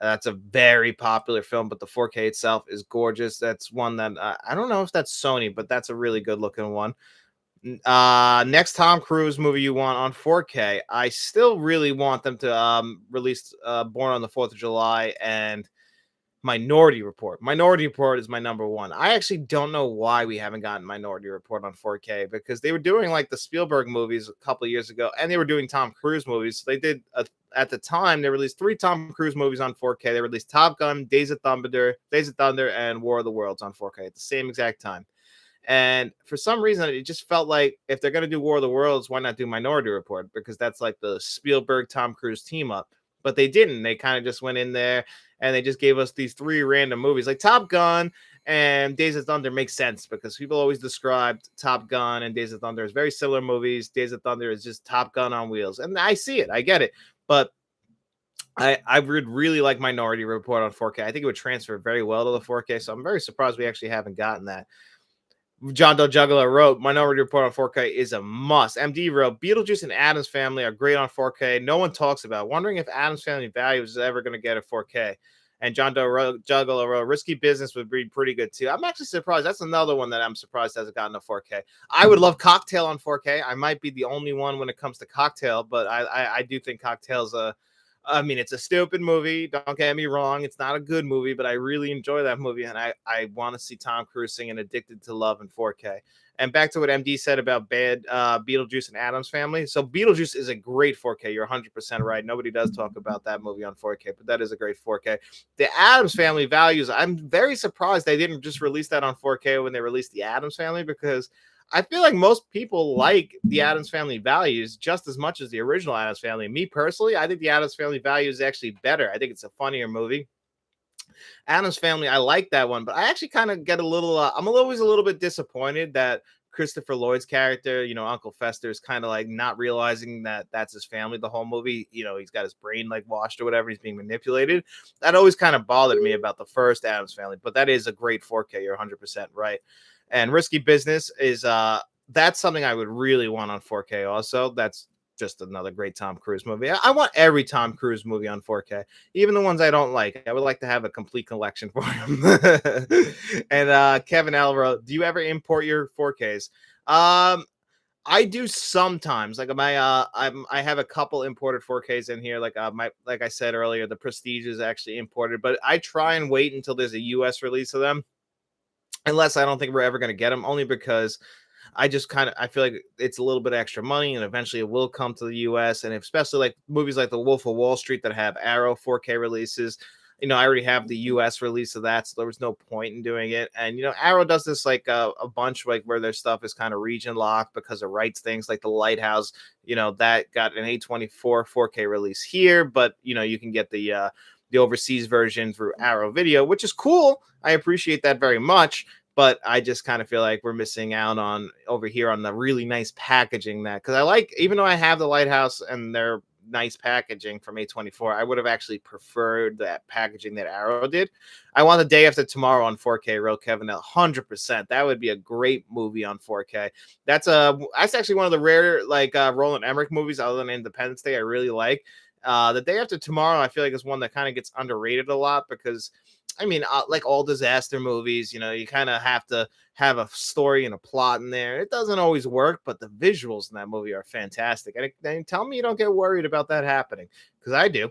That's a very popular film, but the 4K itself is gorgeous. That's one that I don't know if that's Sony, but that's a really good looking one. Next Tom Cruise movie you want on 4K? I still really want them to release Born on the 4th of July and Minority Report. Minority Report is my number one. I actually don't know why we haven't gotten Minority Report on 4K because they were doing like the Spielberg movies a couple of years ago and they were doing Tom Cruise movies. So they did at the time they released 3 Tom Cruise movies on 4K. They released Top Gun, Days of Thunder, and War of the Worlds on 4K at the same exact time. And for some reason, it just felt like if they're going to do War of the Worlds, why not do Minority Report? Because that's like the Spielberg Tom Cruise team up. But they didn't. They kind of just went in there and they just gave us these 3 random movies like Top Gun and Days of Thunder. Makes sense because people always described Top Gun and Days of Thunder as very similar movies. Days of Thunder is just Top Gun on wheels. And I see it. I get it. But I would really like Minority Report on 4K. I think it would transfer very well to the 4K. So I'm very surprised we actually haven't gotten that. John Doe Juggler wrote, Minority Report on 4K is a must. MD wrote, Beetlejuice and Addams Family are great on 4K. No one talks about. Wondering if Addams Family Values is ever going to get a 4K. And John Doe Juggler wrote, Risky Business would be pretty good too. I'm actually surprised. That's another one that I'm surprised hasn't gotten a 4K. I would love Cocktail on 4K. I might be the only one when it comes to Cocktail, but I do think Cocktail's it's a stupid movie. Don't get me wrong. It's not a good movie, but I really enjoy that movie. And I want to see Tom Cruise singing Addicted to Love in 4K. And back to what MD said about bad Beetlejuice and Addams Family. So Beetlejuice is a great 4K. You're 100% right. Nobody does talk about that movie on 4K, but that is a great 4K. The Addams Family Values, I'm very surprised they didn't just release that on 4K when they released the Addams Family because I feel like most people like the Addams Family Values just as much as the original Addams Family. Me personally, I think the Addams Family Values is actually better. I think it's a funnier movie. Addams Family, I like that one, but I actually kind of get a little, I'm always a little bit disappointed that Christopher Lloyd's character, Uncle Fester, is kind of like not realizing that that's his family the whole movie. He's got his brain like washed or whatever. He's being manipulated. That always kind of bothered me about the first Addams Family, but that is a great 4K. You're 100% right. And Risky Business is that's something I would really want on 4K also. That's just another great Tom Cruise movie. I want every Tom Cruise movie on 4K, even the ones I don't like. I would like to have a complete collection for him. And Kevin L wrote, do you ever import your 4Ks? I do sometimes. Like I have a couple imported 4Ks in here. Like I said earlier, the Prestige is actually imported, but I try and wait until there's a US release of them. Unless I don't think we're ever going to get them, only because I feel like it's a little bit extra money, and eventually it will come to the US. And especially like movies like The Wolf of Wall Street that have Arrow 4K releases, I already have the US release of that, so there was no point in doing it. And Arrow does this like a bunch, like where their stuff is kind of region locked because it rights things like The Lighthouse. That got an A24 4K release here, but you can get the overseas version through Arrow Video, which is cool. I appreciate that very much, but I just kind of feel like we're missing out on over here on the really nice packaging that, because I like, even though I have the Lighthouse and their nice packaging from A24, I would have actually preferred that packaging that Arrow did. I want The Day After Tomorrow on 4K, real Kevin, 100%. That would be a great movie on 4K. That's actually one of the rare like Roland Emmerich movies other than Independence Day I really like. The Day After Tomorrow, I feel like is one that kind of gets underrated a lot because, like all disaster movies, you kind of have to have a story and a plot in there. It doesn't always work, but the visuals in that movie are fantastic. And tell me you don't get worried about that happening, because I do.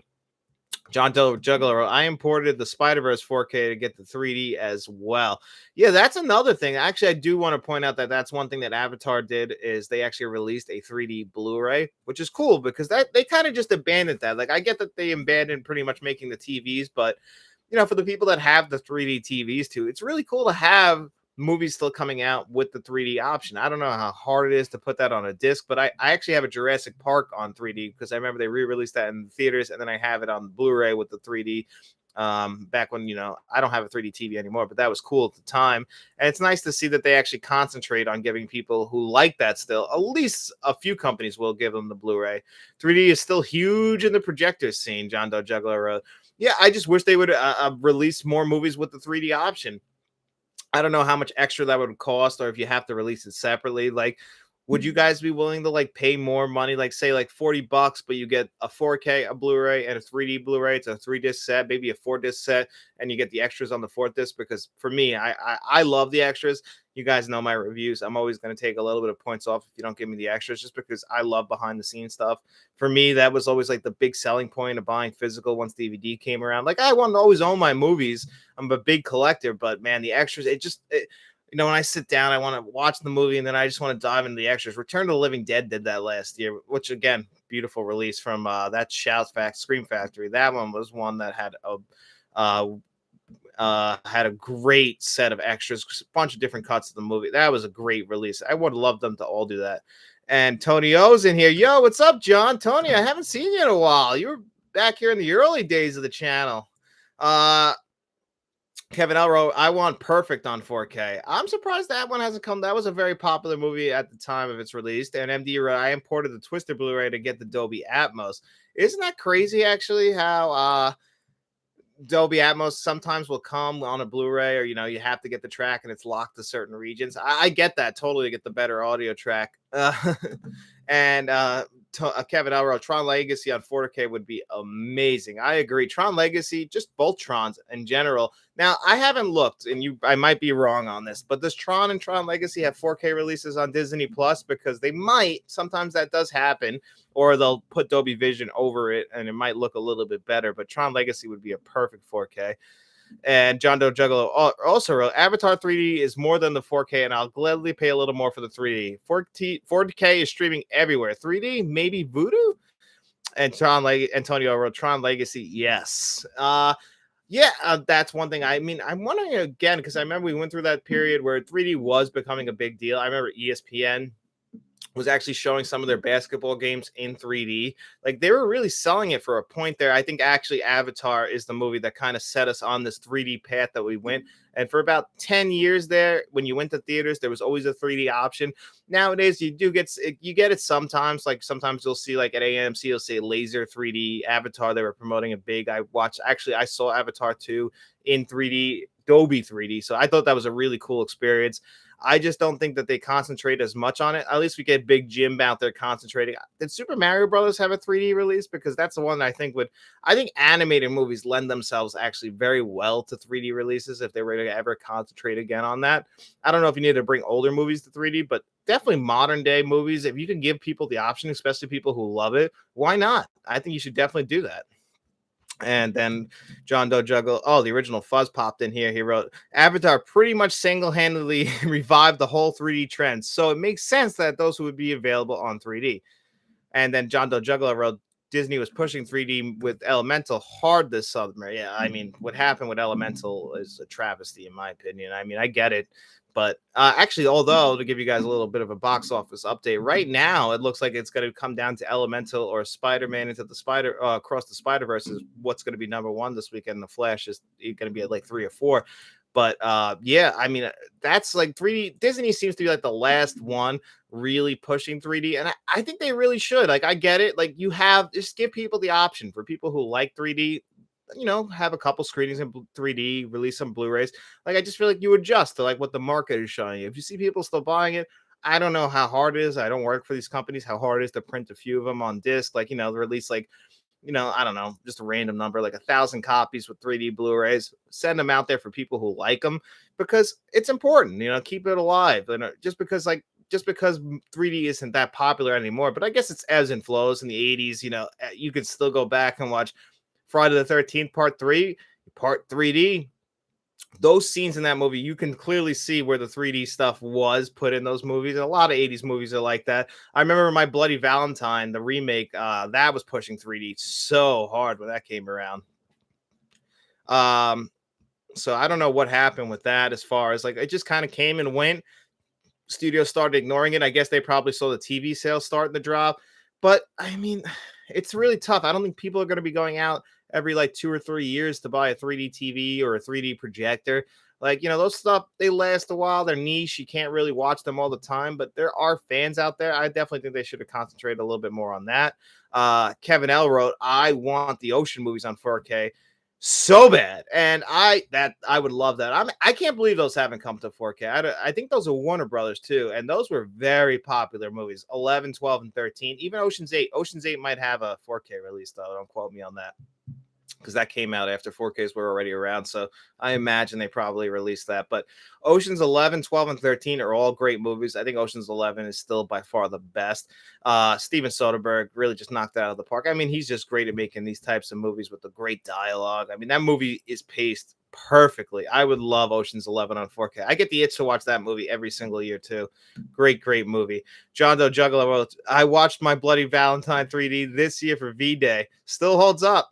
John Doe Juggler, I imported the Spider-Verse 4K to get the 3D as well. Yeah, that's another thing. Actually, I do want to point out that that's one thing that Avatar did, is they actually released a 3D Blu-ray, which is cool because that they kind of just abandoned that. Like, I get that they abandoned pretty much making the TVs, but for the people that have the 3D TVs too, it's really cool to have movies still coming out with the 3D option. I don't know how hard it is to put that on a disc, but I actually have a Jurassic Park on 3D because I remember they re-released that in the theaters, and then I have it on Blu-ray with the 3D. Back when I don't have a 3D TV anymore, but that was cool at the time. And it's nice to see that they actually concentrate on giving people who like that still, at least a few companies will give them the Blu-ray. 3D is still huge in the projector scene. John Doe Juggler wrote. Yeah, I just wish they would release more movies with the 3D option. I don't know how much extra that would cost, or if you have to release it separately. Like, would you guys be willing to like pay more money, like say like $40, but you get a 4K, a Blu-ray, and a 3D Blu-ray? It's a 3-disc set, maybe a 4-disc set, and you get the extras on the 4th disc. Because for me, I love the extras. You guys know my reviews. I'm always going to take a little bit of points off if you don't give me the extras, just because I love behind the scenes stuff. For me, that was always like the big selling point of buying physical once DVD came around. Like, I want to always own my movies. I'm a big collector, but man, the extras, when I sit down, I want to watch the movie and then I just want to dive into the extras. Return to the Living Dead did that last year, which again, beautiful release from that Scream Factory. That one was one that had a great set of extras, a bunch of different cuts of the movie. That was a great release. I would love them to all do that. And Tony O's in here. Yo, what's up, John? Tony, I haven't seen you in a while. You were back here in the early days of the channel. Kevin Elro, I want Perfect on 4K. I'm surprised that one hasn't come. That was a very popular movie at the time of its release. And MD, I imported the Twister Blu-ray to get the Dolby Atmos. Isn't that crazy, actually, how Dolby Atmos sometimes will come on a Blu-ray, or you have to get the track and it's locked to certain regions. I get that totally, to get the better audio track. And Kevin Elro, Tron Legacy on 4K would be amazing. I agree. Tron Legacy, just both Trons in general. Now, I haven't looked, and I might be wrong on this, but does Tron and Tron Legacy have 4K releases on Disney Plus? Because they might. Sometimes that does happen, or they'll put Dolby Vision over it, and it might look a little bit better. But Tron Legacy would be a perfect 4K. And John Doe Juggalo also wrote, Avatar 3D is more than the 4K, and I'll gladly pay a little more for the 3D. 4K is streaming everywhere. 3D, maybe Voodoo? And Antonio wrote, Tron Legacy, yes. That's one thing. I'm wondering again, because I remember we went through that period where 3D was becoming a big deal. I remember ESPN was actually showing some of their basketball games in 3D. Like, they were really selling it for a point there. I think actually Avatar is the movie that kind of set us on this 3D path that we went. And for about 10 years there, when you went to theaters, there was always a 3D option. Nowadays, you get it sometimes. Like, sometimes you'll see, like at AMC, you'll say Laser 3D Avatar. They were promoting a big. I saw Avatar 2 in 3D, Dolby 3D. So I thought that was a really cool experience. I just don't think that they concentrate as much on it. At least we get Big Jim out there concentrating. Did Super Mario Brothers have a 3D release? Because that's the one that I think would. I think animated movies lend themselves actually very well to 3D releases if they were to ever concentrate again on that. I don't know if you need to bring older movies to 3D, but definitely modern day movies. If you can give people the option, especially people who love it, why not? I think you should definitely do that. And then John Doe Juggle. Oh, the original Fuzz popped in here. He wrote, Avatar pretty much single handedly revived the whole 3D trend. So it makes sense that those would be available on 3D. And then John Doe Juggler wrote, Disney was pushing 3D with Elemental hard this summer. Yeah, I mean, what happened with Elemental is a travesty, in my opinion. I mean, I get it. But actually, although to give you guys a little bit of a box office update, right now it looks like it's going to come down to Elemental or Spider-Man into the across the Spider-Verse is what's going to be number one this weekend. The Flash is going to be at like 3 or 4. But yeah, I mean, that's like 3D. Disney seems to be like the last one really pushing 3D. And I think they really should. Like, I get it. Like, you have just give people the option for people who like 3D, have a couple screenings in 3D, release some Blu-rays. Like, I just feel like you adjust to like what the market is showing you. If you see people still buying it, I don't know how hard it is. I don't work for these companies, how hard it is to print a few of them on disc, like, release like, I don't know, just a random number, like 1,000 copies with 3D Blu-rays. Send them out there for people who like them because it's important, keep it alive. And just because 3D isn't that popular anymore, but I guess it's ebbs and flows in the 80s, you could still go back and watch Friday the 13th, part 3, part 3D. Those scenes in that movie, you can clearly see where the 3D stuff was put in those movies. A lot of 80s movies are like that. I remember My Bloody Valentine, the remake, that was pushing 3D so hard when that came around. So I don't know what happened with that as far as like it just kind of came and went. Studios started ignoring it. I guess they probably saw the TV sales starting to drop. But I mean, it's really tough. I don't think people are going to be going out every like 2 or 3 years to buy a 3D TV or a 3D projector. Like, those stuff, they last a while. They're niche. You can't really watch them all the time, but there are fans out there. I definitely think they should have concentrated a little bit more on that. Kevin L wrote, I want the Ocean movies on 4K so bad, and I would love that. I can't believe those haven't come to 4K. I think those are Warner Brothers too, and those were very popular movies. 11, 12, and 13. Even Ocean's 8. Ocean's 8 might have a 4K release though. Don't quote me on that, because that came out after 4Ks were already around. So I imagine they probably released that. But Oceans 11, 12, and 13 are all great movies. I think Oceans 11 is still by far the best. Steven Soderbergh really just knocked it out of the park. I mean, he's just great at making these types of movies with the great dialogue. I mean, that movie is paced perfectly. I would love Oceans 11 on 4K. I get the itch to watch that movie every single year too. Great movie. John Doe Juggler wrote, I watched My Bloody Valentine 3D this year for V-Day. Still holds up.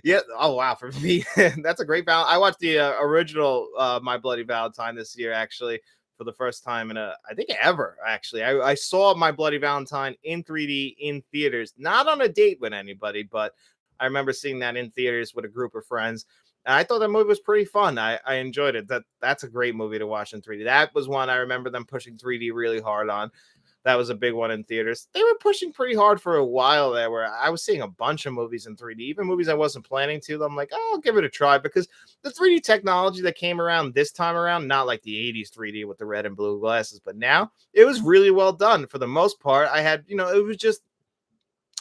Yeah. Oh, wow. For me, that's a great balance. I watched the original My Bloody Valentine this year, actually, for the first time I think ever, actually. I saw My Bloody Valentine in 3D in theaters, not on a date with anybody, but I remember seeing that in theaters with a group of friends. And I thought that movie was pretty fun. I enjoyed it. That's a great movie to watch in 3D. That was one I remember them pushing 3D really hard on. That was a big one in theaters. They were pushing pretty hard for a while there, where I was seeing a bunch of movies in 3D, even movies I wasn't planning to. I'm like, oh, I'll give it a try, because the 3D technology that came around this time around, not like the 80s 3D with the red and blue glasses, but now it was really well done for the most part. I had, it was just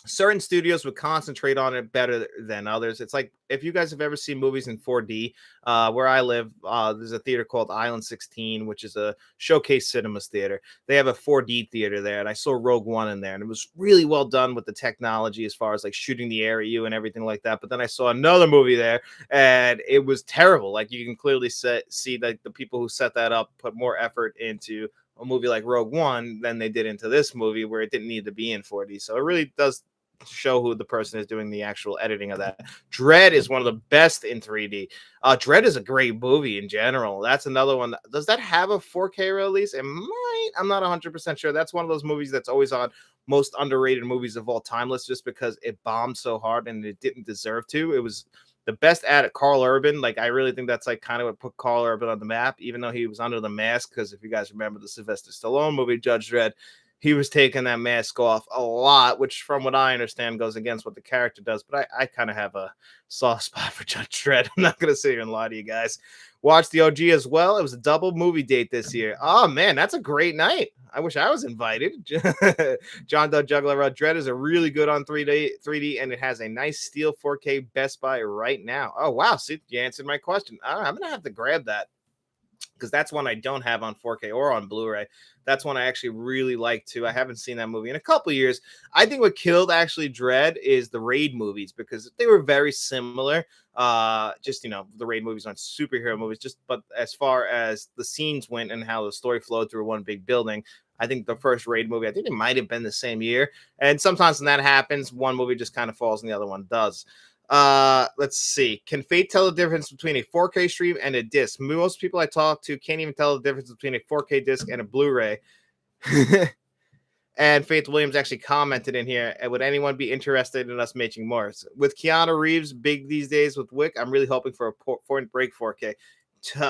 certain studios would concentrate on it better than others. It's like if you guys have ever seen movies in 4D, where I live, there's a theater called Island 16, which is a Showcase Cinemas theater. They have a 4D theater there, and I saw Rogue One in there, and it was really well done with the technology as far as like shooting the air at you and everything like that. But then I saw another movie there, and it was terrible. Like, you can clearly see that the people who set that up put more effort into a movie like Rogue One than they did into this movie, where it didn't need to be in 4D. So it really does show who the person is doing the actual editing of that. Dread is one of the best in 3D. Dread is a great movie in general. That's another one. Does that have a 4K release? It might. I'm not 100% sure. That's one of those movies that's always on most underrated movies of all time list, just because it bombed so hard and it didn't deserve to. It was the best at it. Carl Urban. Like, I really think that's like kind of what put Carl Urban on the map, even though he was under the mask. Because if you guys remember the Sylvester Stallone movie, Judge Dredd, he was taking that mask off a lot, which from what I understand goes against what the character does. But I kind of have a soft spot for Judge Dredd. I'm not gonna sit here and lie to you guys. Watched the OG as well. It was a double movie date this year. Oh man, that's a great night. I wish I was invited. John Doe Juggler wrote, Dredd is a really good on 3D, and it has a nice steel 4K Best Buy right now. Oh wow, see, you answered my question. I'm gonna have to grab that because that's one I don't have on 4K or on Blu-ray. That's one I actually really like too. I haven't seen that movie in a couple years. I think what killed actually Dread is the Raid movies because they were very similar. Just the Raid movies aren't superhero movies, but as far as the scenes went and how the story flowed through one big building, I think the first Raid movie, I think it might have been the same year. And sometimes when that happens, one movie just kind of falls and the other one does. Let's see. Can Fate tell the difference between a 4K stream and a disc? Most people I talk to can't even tell the difference between a 4K disc and a Blu-ray. And Faith Williams actually commented in here, would anyone be interested in us making more? So with Keanu Reeves big these days with Wick, I'm really hoping for a Point Break 4K.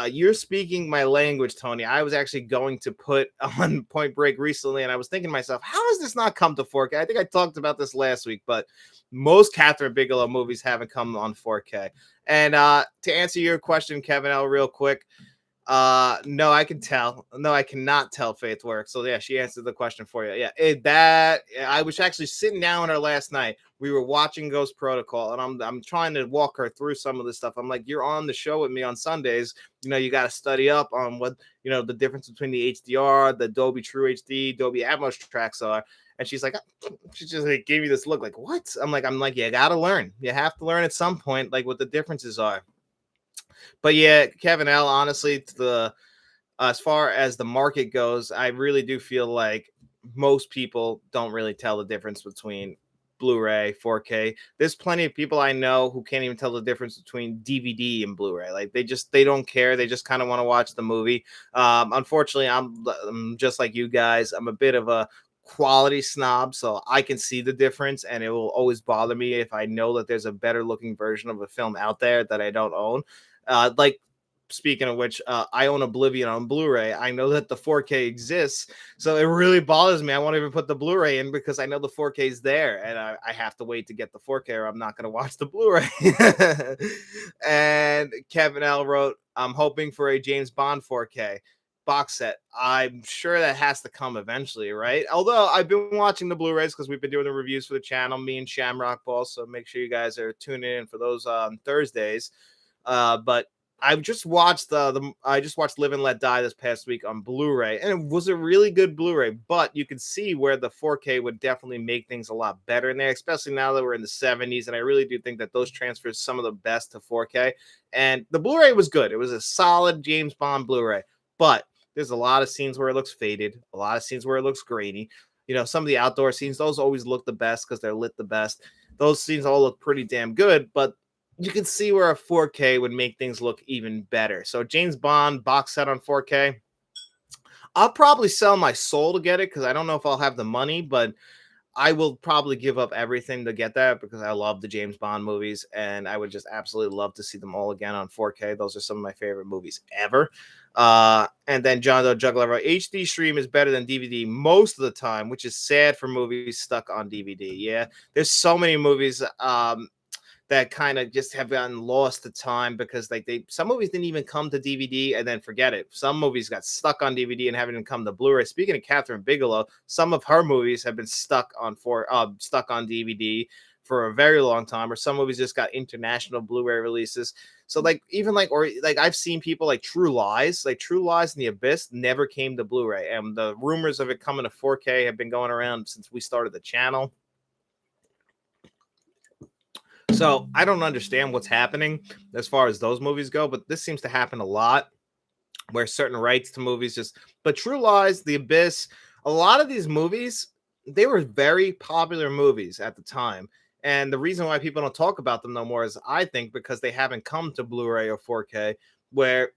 You're speaking my language, Tony. I was actually going to put on Point Break recently, and I was thinking to myself, how does this not come to 4K? I think I talked about this last week, but most Catherine Bigelow movies haven't come on 4K. And to answer your question, Kevin L, real quick, no, I can tell. No, I cannot tell Faith works. So yeah, she answered the question for you. Yeah, I was actually sitting down with her last night. We were watching Ghost Protocol, and I'm trying to walk her through some of this stuff. I'm like, you're on the show with me on Sundays. You got to study up on what the difference between the HDR, the Dolby True HD, Dolby Atmos tracks are. And she's like, she just like gave me this look like, what? I'm like, you got to learn. You have to learn at some point, like what the differences are. But yeah, Kevin L, honestly, as far as the market goes, I really do feel like most people don't really tell the difference between Blu-ray, 4K. There's plenty of people I know who can't even tell the difference between DVD and Blu-ray. Like they don't care. They just kind of want to watch the movie. Unfortunately, I'm just like you guys. I'm a bit of a quality snob, so I can see the difference, and it will always bother me if I know that there's a better looking version of a film out there that I don't own. Like speaking of which, I own Oblivion on Blu-ray. I know that the 4K exists, so it really bothers me. I won't even put the Blu-ray in because I know the 4K is there, and I have to wait to get the 4K, or I'm not going to watch the Blu-ray. And Kevin L wrote, "I'm hoping for a James Bond 4K box set. I'm sure that has to come eventually, right? Although I've been watching the Blu-rays because we've been doing the reviews for the channel, me and Shamrock Ball. So make sure you guys are tuning in for those on Thursdays. But I just watched I just watched Live and Let Die this past week on Blu-ray, and it was a really good Blu-ray. But you can see where the 4K would definitely make things a lot better in there, especially now that we're in the 70s. And I really do think that those transfers some of the best to 4K. And the Blu-ray was good. It was a solid James Bond Blu-ray, but there's a lot of scenes where it looks faded, a lot of scenes where it looks grainy. Some of the outdoor scenes, those always look the best because they're lit the best. Those scenes all look pretty damn good, but you can see where a 4K would make things look even better. So James Bond box set on 4K. I'll probably sell my soul to get it because I don't know if I'll have the money, but I will probably give up everything to get that because I love the James Bond movies and I would just absolutely love to see them all again on 4K. Those are some of my favorite movies ever. And then John Doe Juggler, HD stream is better than DVD most of the time, which is sad for movies stuck on DVD. Yeah, there's so many movies that kind of just have gotten lost to time because some movies didn't even come to DVD and then forget it. Some movies got stuck on DVD and haven't even come to Blu-ray. Speaking of Catherine Bigelow, some of her movies have been stuck on DVD for a very long time, or some movies just got international Blu-ray releases. So I've seen people like True Lies and The Abyss never came to Blu-ray, and the rumors of it coming to 4K have been going around since we started the channel. So I don't understand what's happening as far as those movies go, but this seems to happen a lot where certain rights to movies but True Lies, The Abyss, a lot of these movies, they were very popular movies at the time. And the reason why people don't talk about them no more is I think because they haven't come to Blu-ray or 4K, where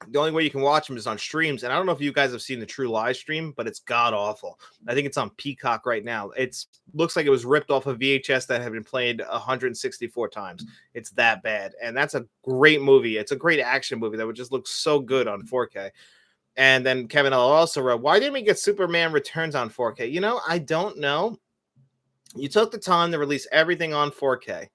the only way you can watch them is on streams. And I don't know if you guys have seen the True Lies stream, but it's god awful. I think it's on Peacock right now. It looks like it was ripped off of VHS that had been played 164 times. It's that bad. And that's a great movie. It's a great action movie that would just look so good on 4K. And then Kevin L also wrote, "Why didn't we get Superman Returns on 4K?" I don't know. You took the time to release everything on 4K,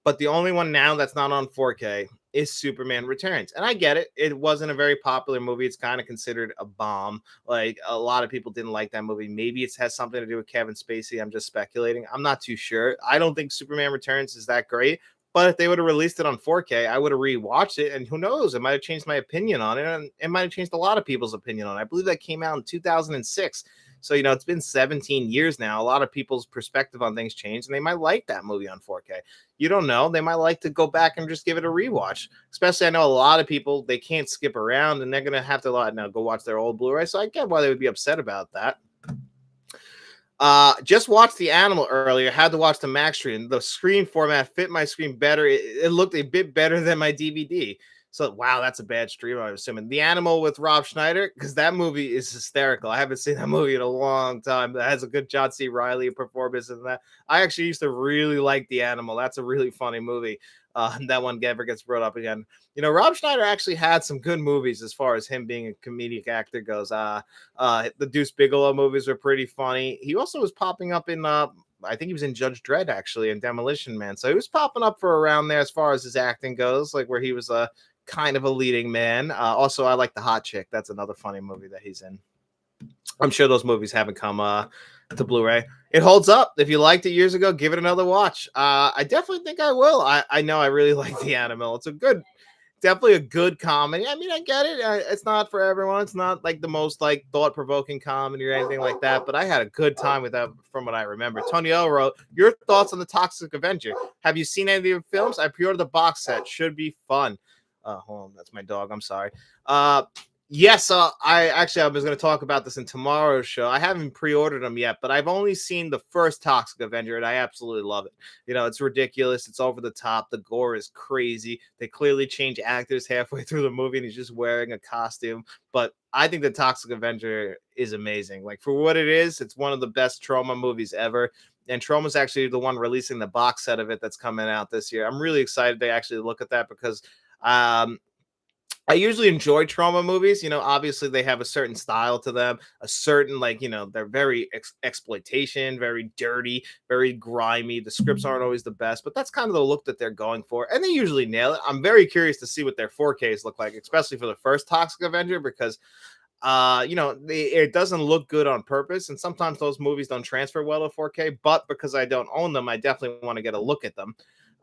but the only one now that's not on 4K is Superman Returns. And I get it. It wasn't a very popular movie. It's kind of considered a bomb. Like a lot of people didn't like that movie. Maybe it has something to do with Kevin Spacey. I'm just speculating. I'm not too sure. I don't think Superman Returns is that great. But if they would have released it on 4K, I would have rewatched it, and who knows? It might have changed my opinion on it, and it might have changed a lot of people's opinion on it. I believe that came out in 2006. So, it's been 17 years now. A lot of people's perspective on things changed, and they might like that movie on 4K. You don't know. They might like to go back and just give it a rewatch. Especially, I know a lot of people, they can't skip around, and they're going to have to now go watch their old Blu-ray. So I get why they would be upset about that. Just watched The Animal earlier. Had to watch the Max screen. The screen format fit my screen better. It looked a bit better than my DVD. So wow, that's a bad stream, I'm assuming. The Animal with Rob Schneider, because that movie is hysterical. I haven't seen that movie in a long time. That has a good John C. Reilly performance in that. I actually used to really like The Animal. That's a really funny movie. That one never gets brought up again. Rob Schneider actually had some good movies as far as him being a comedic actor goes. The Deuce Bigelow movies were pretty funny. He also was popping up in I think he was in Judge Dredd actually and Demolition Man. So he was popping up for around there as far as his acting goes, like where he was a kind of a leading man. Also, I like The Hot Chick. That's another funny movie that he's in. I'm sure those movies haven't come to Blu-ray. It holds up. If you liked it years ago, give it another watch. I definitely think I will. I know I really like The Animal. It's definitely a good comedy. I mean, I get it. It's not for everyone. It's not like the most like thought-provoking comedy or anything like that. But I had a good time with that, from what I remember. Tony L wrote, "Your thoughts on the Toxic Avenger? Have you seen any of the films? I pre-ordered the box set. Should be fun." Hold on, that's my dog. I'm sorry. Yes, I was going to talk about this in tomorrow's show. I haven't pre-ordered them yet, but I've only seen the first Toxic Avenger, and I absolutely love it. It's ridiculous. It's over the top. The gore is crazy. They clearly change actors halfway through the movie, and he's just wearing a costume. But I think the Toxic Avenger is amazing. Like for what it is, it's one of the best trauma movies ever. And Troma's actually the one releasing the box set of it that's coming out this year. I'm really excited to actually look at that because I usually enjoy trauma movies. Obviously they have a certain style to them, a certain they're very exploitation, very dirty, very grimy. The scripts aren't always the best, but that's kind of the look that they're going for, and they usually nail it. I'm very curious to see what their 4Ks look like, especially for the first Toxic Avenger, because it doesn't look good on purpose, and sometimes those movies don't transfer well to 4K. But because I don't own them, I definitely want to get a look at them.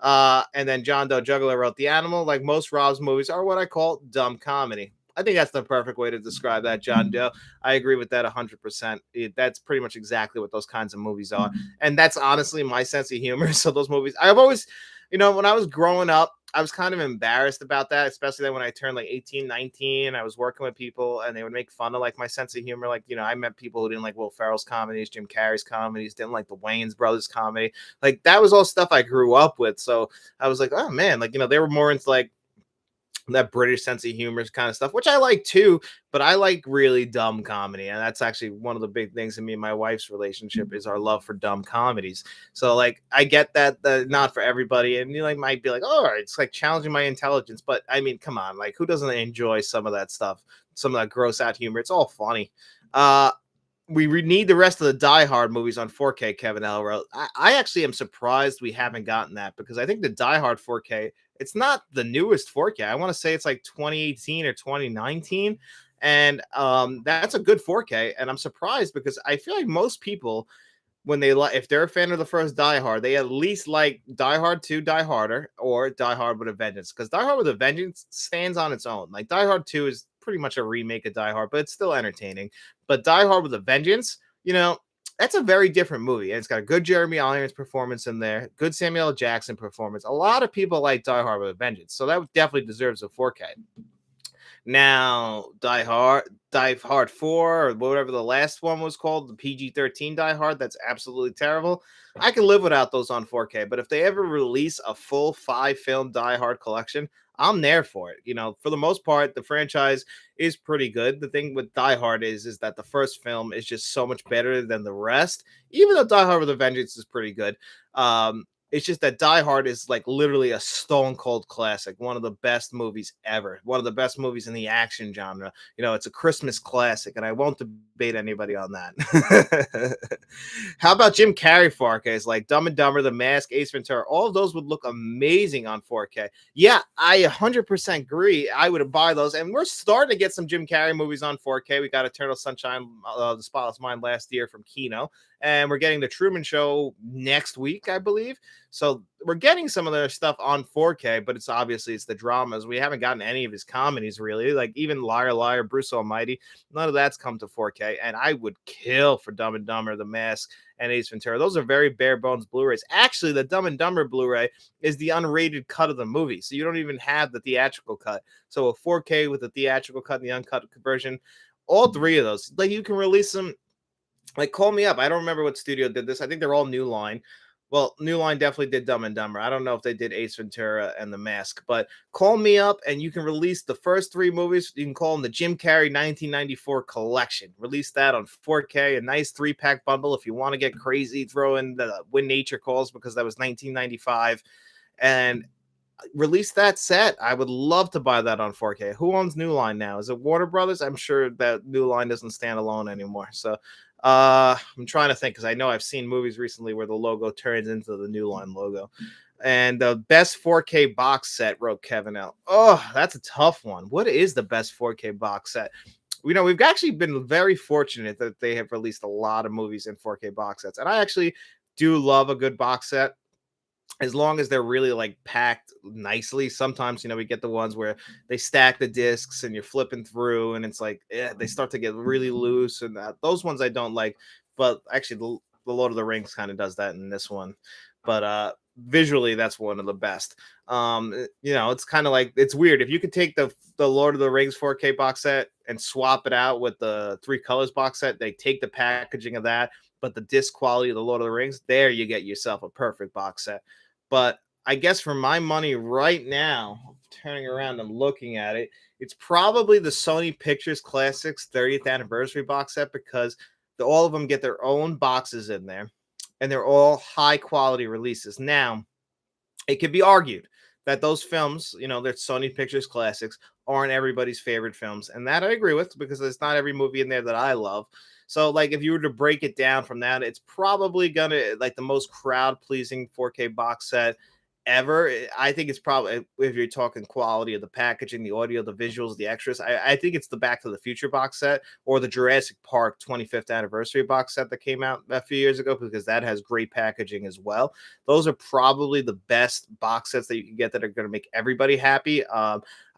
And then John Doe Juggler wrote, "The Animal, like most Rob's movies, are what I call dumb comedy." I think that's the perfect way to describe that, John Doe. I agree with that 100%. That's pretty much exactly what those kinds of movies are. And that's honestly my sense of humor. So those movies, I've always, when I was growing up, I was kind of embarrassed about that, especially then when I turned like 18, 19, I was working with people and they would make fun of like my sense of humor. Like, I met people who didn't like Will Ferrell's comedies, Jim Carrey's comedies, didn't like the Wayans brothers comedy. Like that was all stuff I grew up with. So I was like, oh man, like, they were more into like that British sense of humor kind of stuff, which I like too, but I like really dumb comedy. And that's actually one of the big things in me and my wife's relationship is our love for dumb comedies. So like, I get that not for everybody. And you might be like, oh, it's like challenging my intelligence. But I mean, come on, like who doesn't enjoy some of that stuff? Some of that gross out humor. It's all funny. We need the rest of the Die Hard movies on 4K, Kevin L wrote. I actually am surprised we haven't gotten that because I think the Die Hard 4K, it's not the newest 4K. I want to say it's like 2018 or 2019. And that's a good 4K. And I'm surprised because I feel like most people, when they if they're a fan of the first Die Hard, they at least like Die Hard 2, Die Harder, or Die Hard with a Vengeance. Because Die Hard with a Vengeance stands on its own. Like Die Hard 2 is pretty much a remake of Die Hard, but it's still entertaining. But Die Hard with a Vengeance, that's a very different movie. And it's got a good Jeremy Irons performance in there, good Samuel L. Jackson performance. A lot of people like Die Hard with a Vengeance. So that definitely deserves a 4K. Now, Die Hard 4, or whatever the last one was called, the PG-13 Die Hard, that's absolutely terrible. I can live without those on 4K, but if they ever release a full 5-film Die Hard collection, I'm there for it. For the most part, the franchise is pretty good. The thing with Die Hard is that the first film is just so much better than the rest. Even though Die Hard with a Vengeance is pretty good, It's just that Die Hard is like literally a stone cold classic, one of the best movies ever, one of the best movies in the action genre. It's a Christmas classic, and I won't debate anybody on that. How about Jim Carrey 4Ks like Dumb and Dumber, The Mask, Ace Ventura? All of those would look amazing on 4K. Yeah, I 100% agree. I would buy those, and we're starting to get some Jim Carrey movies on 4K. We got Eternal Sunshine, The Spotless Mind last year from Kino, and we're getting The Truman Show next week, I believe. So we're getting some of their stuff on 4K, but it's the dramas. We haven't gotten any of his comedies really, like even Liar Liar, Bruce Almighty. None of that's come to 4K, and I would kill for Dumb and Dumber, The Mask, and Ace Ventura. Those are very bare bones Blu-rays. Actually, the Dumb and Dumber Blu-ray is the unrated cut of the movie, so you don't even have the theatrical cut. So a 4K with the theatrical cut and the uncut version, all three of those, like you can release them. Like, call me up. I don't remember what studio did this. I think they're all New Line. Well, New Line definitely did Dumb and Dumber. I don't know if they did Ace Ventura and The Mask, but call me up and you can release the first three movies. You can call them the Jim Carrey 1994 collection. Release that on 4K, a nice 3-pack bundle. If you want to get crazy, throw in the When Nature Calls because that was 1995, and release that set. I would love to buy that on 4K. Who owns New Line now? Is it Warner Brothers? I'm sure that New Line doesn't stand alone anymore. So I'm trying to think because I know I've seen movies recently where the logo turns into the New Line logo. And the best 4K box set, wrote Kevin L. Oh, that's a tough one. What is the best 4K box set? We've actually been very fortunate that they have released a lot of movies in 4K box sets. And I actually do love a good box set, as long as they're really like packed nicely. Sometimes, we get the ones where they stack the discs and you're flipping through and it's like, they start to get really loose. And those ones I don't like, but actually the Lord of the Rings kind of does that in this one. But visually, that's one of the best. It's kind of like, it's weird. If you could take the Lord of the Rings 4K box set and swap it out with the Three Colors box set, they take the packaging of that, but the disc quality of the Lord of the Rings, there you get yourself a perfect box set. But I guess for my money right now, turning around and looking at it, it's probably the Sony Pictures Classics 30th anniversary box set, because all of them get their own boxes in there and they're all high quality releases. Now, it could be argued that those films, they're Sony Pictures Classics, aren't everybody's favorite films. And that I agree with, because there's not every movie in there that I love. So, like, if you were to break it down from that, it's probably gonna, like, the most crowd pleasing 4K box set ever. I think it's probably, if you're talking quality of the packaging, the audio, the visuals, the extras, I think it's the Back to the Future box set or the Jurassic Park 25th anniversary box set that came out a few years ago, because that has great packaging as well. Those are probably the best box sets that you can get that are going to make everybody happy.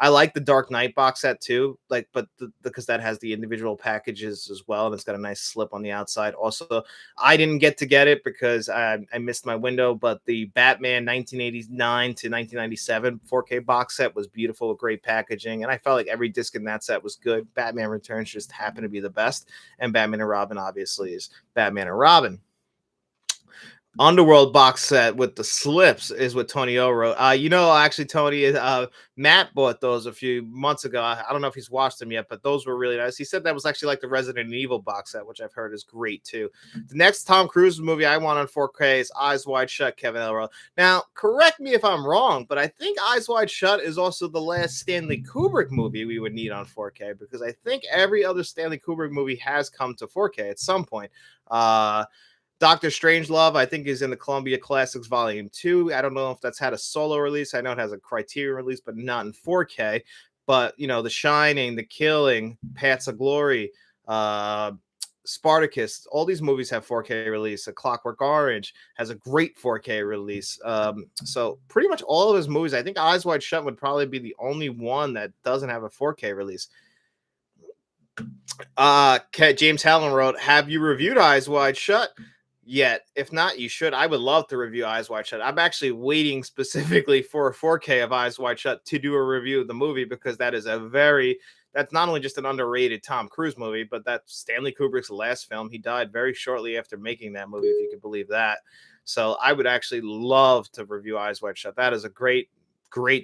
I like the Dark Knight box set too, because that has the individual packages as well, and it's got a nice slip on the outside. Also, I didn't get it because I missed my window, but the Batman 1989 to 1997 4K box set was beautiful with great packaging, and I felt like every disc in that set was good. Batman Returns just happened to be the best, and Batman and Robin obviously is Batman and Robin. Underworld box set with the slips is what Tony O wrote. Actually, Tony, Matt bought those a few months ago. I don't know if he's watched them yet, but those were really nice. He said that was actually like the Resident Evil box set, which I've heard is great too. The next Tom Cruise movie I want on 4K is Eyes Wide Shut, Kevin L wrote. Now, correct me if I'm wrong, but I think Eyes Wide Shut is also the last Stanley Kubrick movie we would need on 4K, because I think every other Stanley Kubrick movie has come to 4K at some point. Doctor Strangelove, I think, is in the Columbia Classics Volume 2. I don't know if that's had a solo release. I know it has a Criterion release, but not in 4K. But, The Shining, The Killing, Paths of Glory, Spartacus, all these movies have 4K release. A Clockwork Orange has a great 4K release. So pretty much all of his movies, I think Eyes Wide Shut would probably be the only one that doesn't have a 4K release. James Hallen wrote, have you reviewed Eyes Wide Shut yet? If not, you should. I would love to review Eyes Wide Shut. I'm actually waiting specifically for a 4K of Eyes Wide Shut to do a review of the movie, because that's not only just an underrated Tom Cruise movie, but that's Stanley Kubrick's last film. He died very shortly after making that movie, if you could believe that. So I would actually love to review Eyes Wide Shut. That is a great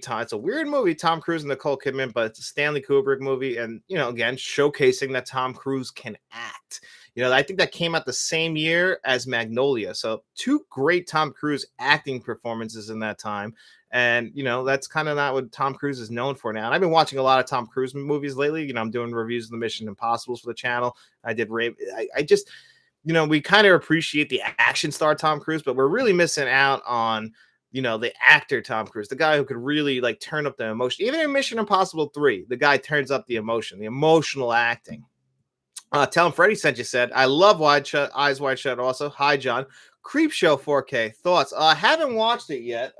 time. It's a weird movie, Tom Cruise and Nicole Kidman, but it's a Stanley Kubrick movie, and again, showcasing that Tom Cruise can act. I think that came out the same year as Magnolia. So two great Tom Cruise acting performances in that time. And that's kind of not what Tom Cruise is known for now. And I've been watching a lot of Tom Cruise movies lately. I'm doing reviews of the Mission Impossibles for the channel. I did Ray. I just we kind of appreciate the action star Tom Cruise, but we're really missing out on the actor Tom Cruise, the guy who could really like turn up the emotion. Even in Mission Impossible 3, the guy turns up the emotion, the emotional acting. Tell him Freddie sent you. Said I love Wide Shut, Eyes Wide Shut. Also, hi John. Creep Show 4K thoughts. I haven't watched it yet.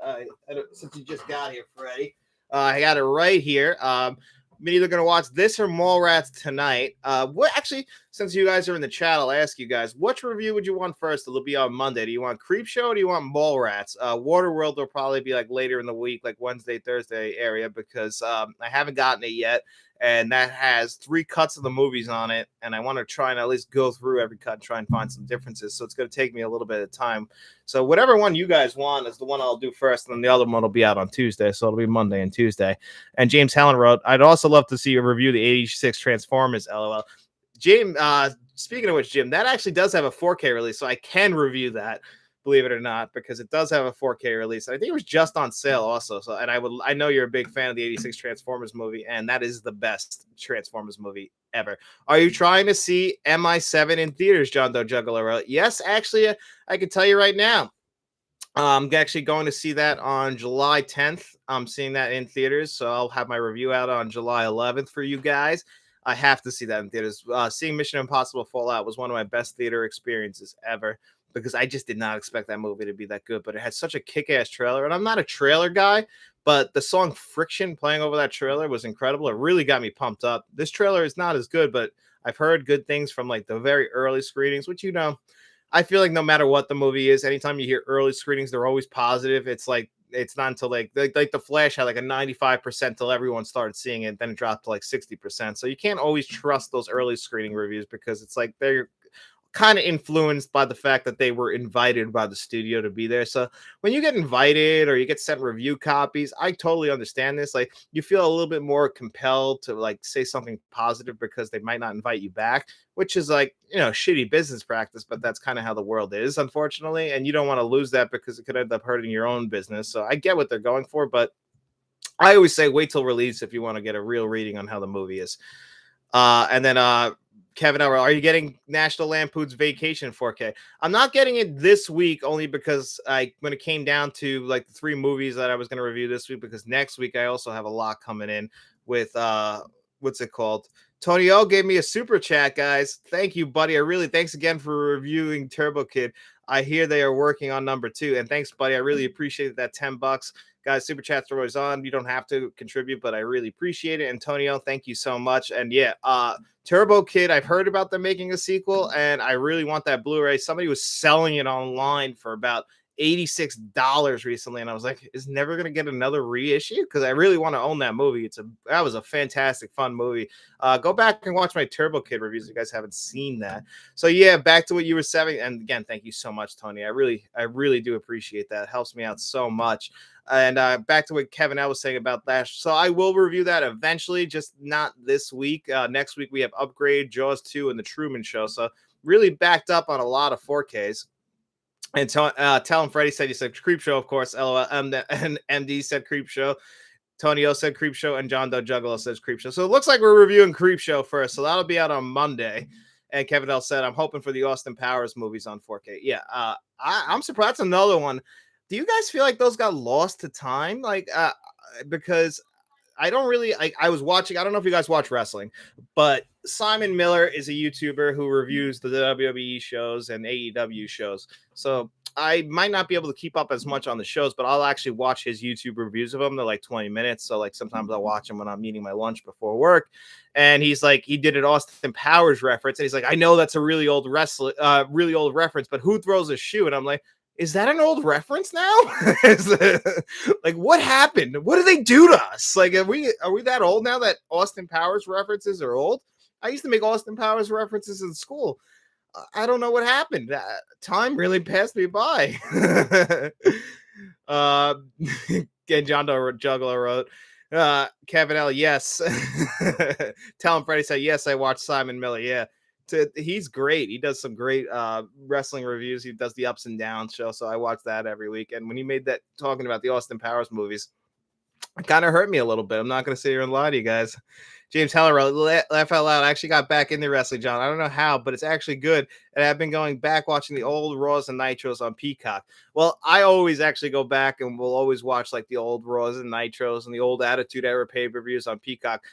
Since you just got here, Freddie. I got it right here. I'm either going to watch this or Mallrats tonight. What actually, since you guys are in the chat, I'll ask you guys, which review would you want first? It'll be on Monday. Do you want Creep Show or do you want Mallrats? Waterworld will probably be like later in the week, like Wednesday, Thursday area, because I haven't gotten it yet. And that has 3 cuts of the movies on it. And I want to try and at least go through every cut and try and find some differences. So it's going to take me a little bit of time. So whatever one you guys want is the one I'll do first. And then the other one will be out on Tuesday. So it'll be Monday and Tuesday. And James Helen wrote, I'd also love to see you review the 86 Transformers, LOL. Jim, speaking of which, Jim, that actually does have a 4K release. So I can review that, believe it or not, because it does have a 4K release. I think it was just on sale also. So, and I know you're a big fan of the 86 Transformers movie, and that is the best Transformers movie ever. Are you trying to see MI7 in theaters, John Doe Juggler? Yes, actually, I can tell you right now. I'm actually going to see that on July 10th. I'm seeing that in theaters, so I'll have my review out on July 11th for you guys. I have to see that in theaters. Seeing Mission Impossible Fallout was one of my best theater experiences ever, because I just did not expect that movie to be that good, but it had such a kick-ass trailer. And I'm not a trailer guy, but the song Friction playing over that trailer was incredible. It really got me pumped up. This trailer is not as good, but I've heard good things from like the very early screenings, which, I feel like no matter what the movie is, anytime you hear early screenings, they're always positive. It's like, it's not until like The Flash had like a 95% till everyone started seeing it. Then it dropped to like 60%. So you can't always trust those early screening reviews, because it's like they're kind of influenced by the fact that they were invited by the studio to be there. So when you get invited or you get sent review copies, I totally understand this. Like, you feel a little bit more compelled to like say something positive because they might not invite you back, which is like, shitty business practice, but that's kind of how the world is, unfortunately. And you don't want to lose that because it could end up hurting your own business. So I get what they're going for, but I always say wait till release if you want to get a real reading on how the movie is. And then Kevin Elroy, are you getting National Lampoon's Vacation 4K? I'm not getting it this week, only because when it came down to like the 3 movies that I was going to review this week, because next week I also have a lot coming in with what's it called? Tony O gave me a super chat, guys. Thank you, buddy. Thanks again for reviewing Turbo Kid. I hear they are working on number 2, and thanks, buddy. I really appreciate that $10. Guys, super chats are always on. You don't have to contribute, but I really appreciate it. Antonio, thank you so much. And yeah, Turbo Kid, I've heard about them making a sequel, and I really want that Blu-ray. Somebody was selling it online for about $86 recently, and I was like, is never going to get another reissue? Because I really want to own that movie. That was a fantastic, fun movie. Go back and watch my Turbo Kid reviews if you guys haven't seen that. So yeah, back to what you were saying. And again, thank you so much, Tony. I really do appreciate that. It helps me out so much. And back to what Kevin L was saying about that. So I will review that eventually, just not this week. Next week we have Upgrade, Jaws 2, and The Truman Show. So really backed up on a lot of 4Ks. And tell him Freddie said, you said Creep Show, of course. LOL. And MD said Creep Show. Tony O said Creep Show, and John Doe Juggalo says Creep Show. So it looks like we're reviewing Creep Show first. So that'll be out on Monday. And Kevin L said, I'm hoping for the Austin Powers movies on 4K. Yeah, I'm surprised. That's another one. Do you guys feel like those got lost to time? Like, because I don't really like. I was watching. I don't know if you guys watch wrestling, but Simon Miller is a YouTuber who reviews the WWE shows and AEW shows. So I might not be able to keep up as much on the shows, but I'll actually watch his YouTube reviews of them. They're like 20 minutes. So like sometimes I'll watch them when I'm eating my lunch before work. And he's like, he did an Austin Powers reference, and he's like, I know that's a really old reference, but who throws a shoe? And I'm like, is that an old reference now? Like, what happened? What did they do to us? Like, are we that old now that Austin Powers references are old? I used to make Austin Powers references in school. I don't know what happened. Time really passed me by. And John Doe Juggler wrote, Kevin L, yes. Tell him Freddie said, yes, I watched Simon Miller. Yeah. He's great. He does some great wrestling reviews. He does the Ups and Downs show, so I watch that every week. And when he made that talking about the Austin Powers movies, it kind of hurt me a little bit. I'm not going to sit here and lie to you guys. James Heller, laugh out loud. I actually got back into wrestling, John. I don't know how, but it's actually good. And I've been going back watching the old Raws and Nitros on Peacock. Well, I always actually go back and we'll always watch like the old Raws and Nitros and the old Attitude Era pay-per-views on Peacock.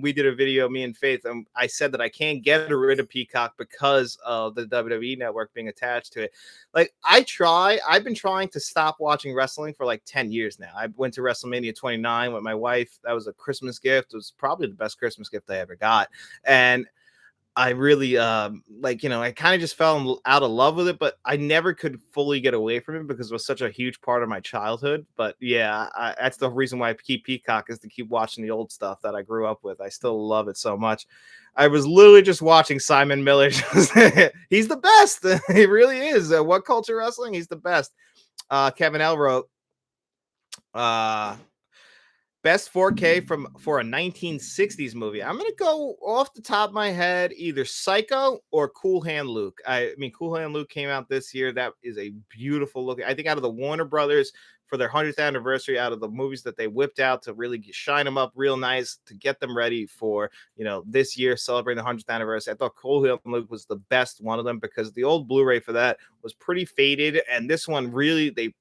We did a video, me and Faith, and I said that I can't get rid of Peacock because of the WWE network being attached to it. Like I've been trying to stop watching wrestling for like 10 years now. I went to WrestleMania 29 with my wife. That was a Christmas gift. It was probably the best Christmas gift I ever got. And I really I kind of just fell out of love with it, but I never could fully get away from it because it was such a huge part of my childhood. But yeah, that's the reason why I keep Peacock, is to keep watching the old stuff that I grew up with. I still love it so much. I was literally just watching Simon Miller. He's the best. He really is. What Culture Wrestling? He's the best. Kevin L wrote, best 4K for a 1960s movie. I'm going to go off the top of my head, either Psycho or Cool Hand Luke. I mean, Cool Hand Luke came out this year. That is a beautiful look. I think out of the Warner Brothers, for their 100th anniversary, out of the movies that they whipped out to really shine them up real nice, to get them ready for, this year celebrating the 100th anniversary, I thought Cool Hand Luke was the best one of them, because the old Blu-ray for that was pretty faded. And this one really, they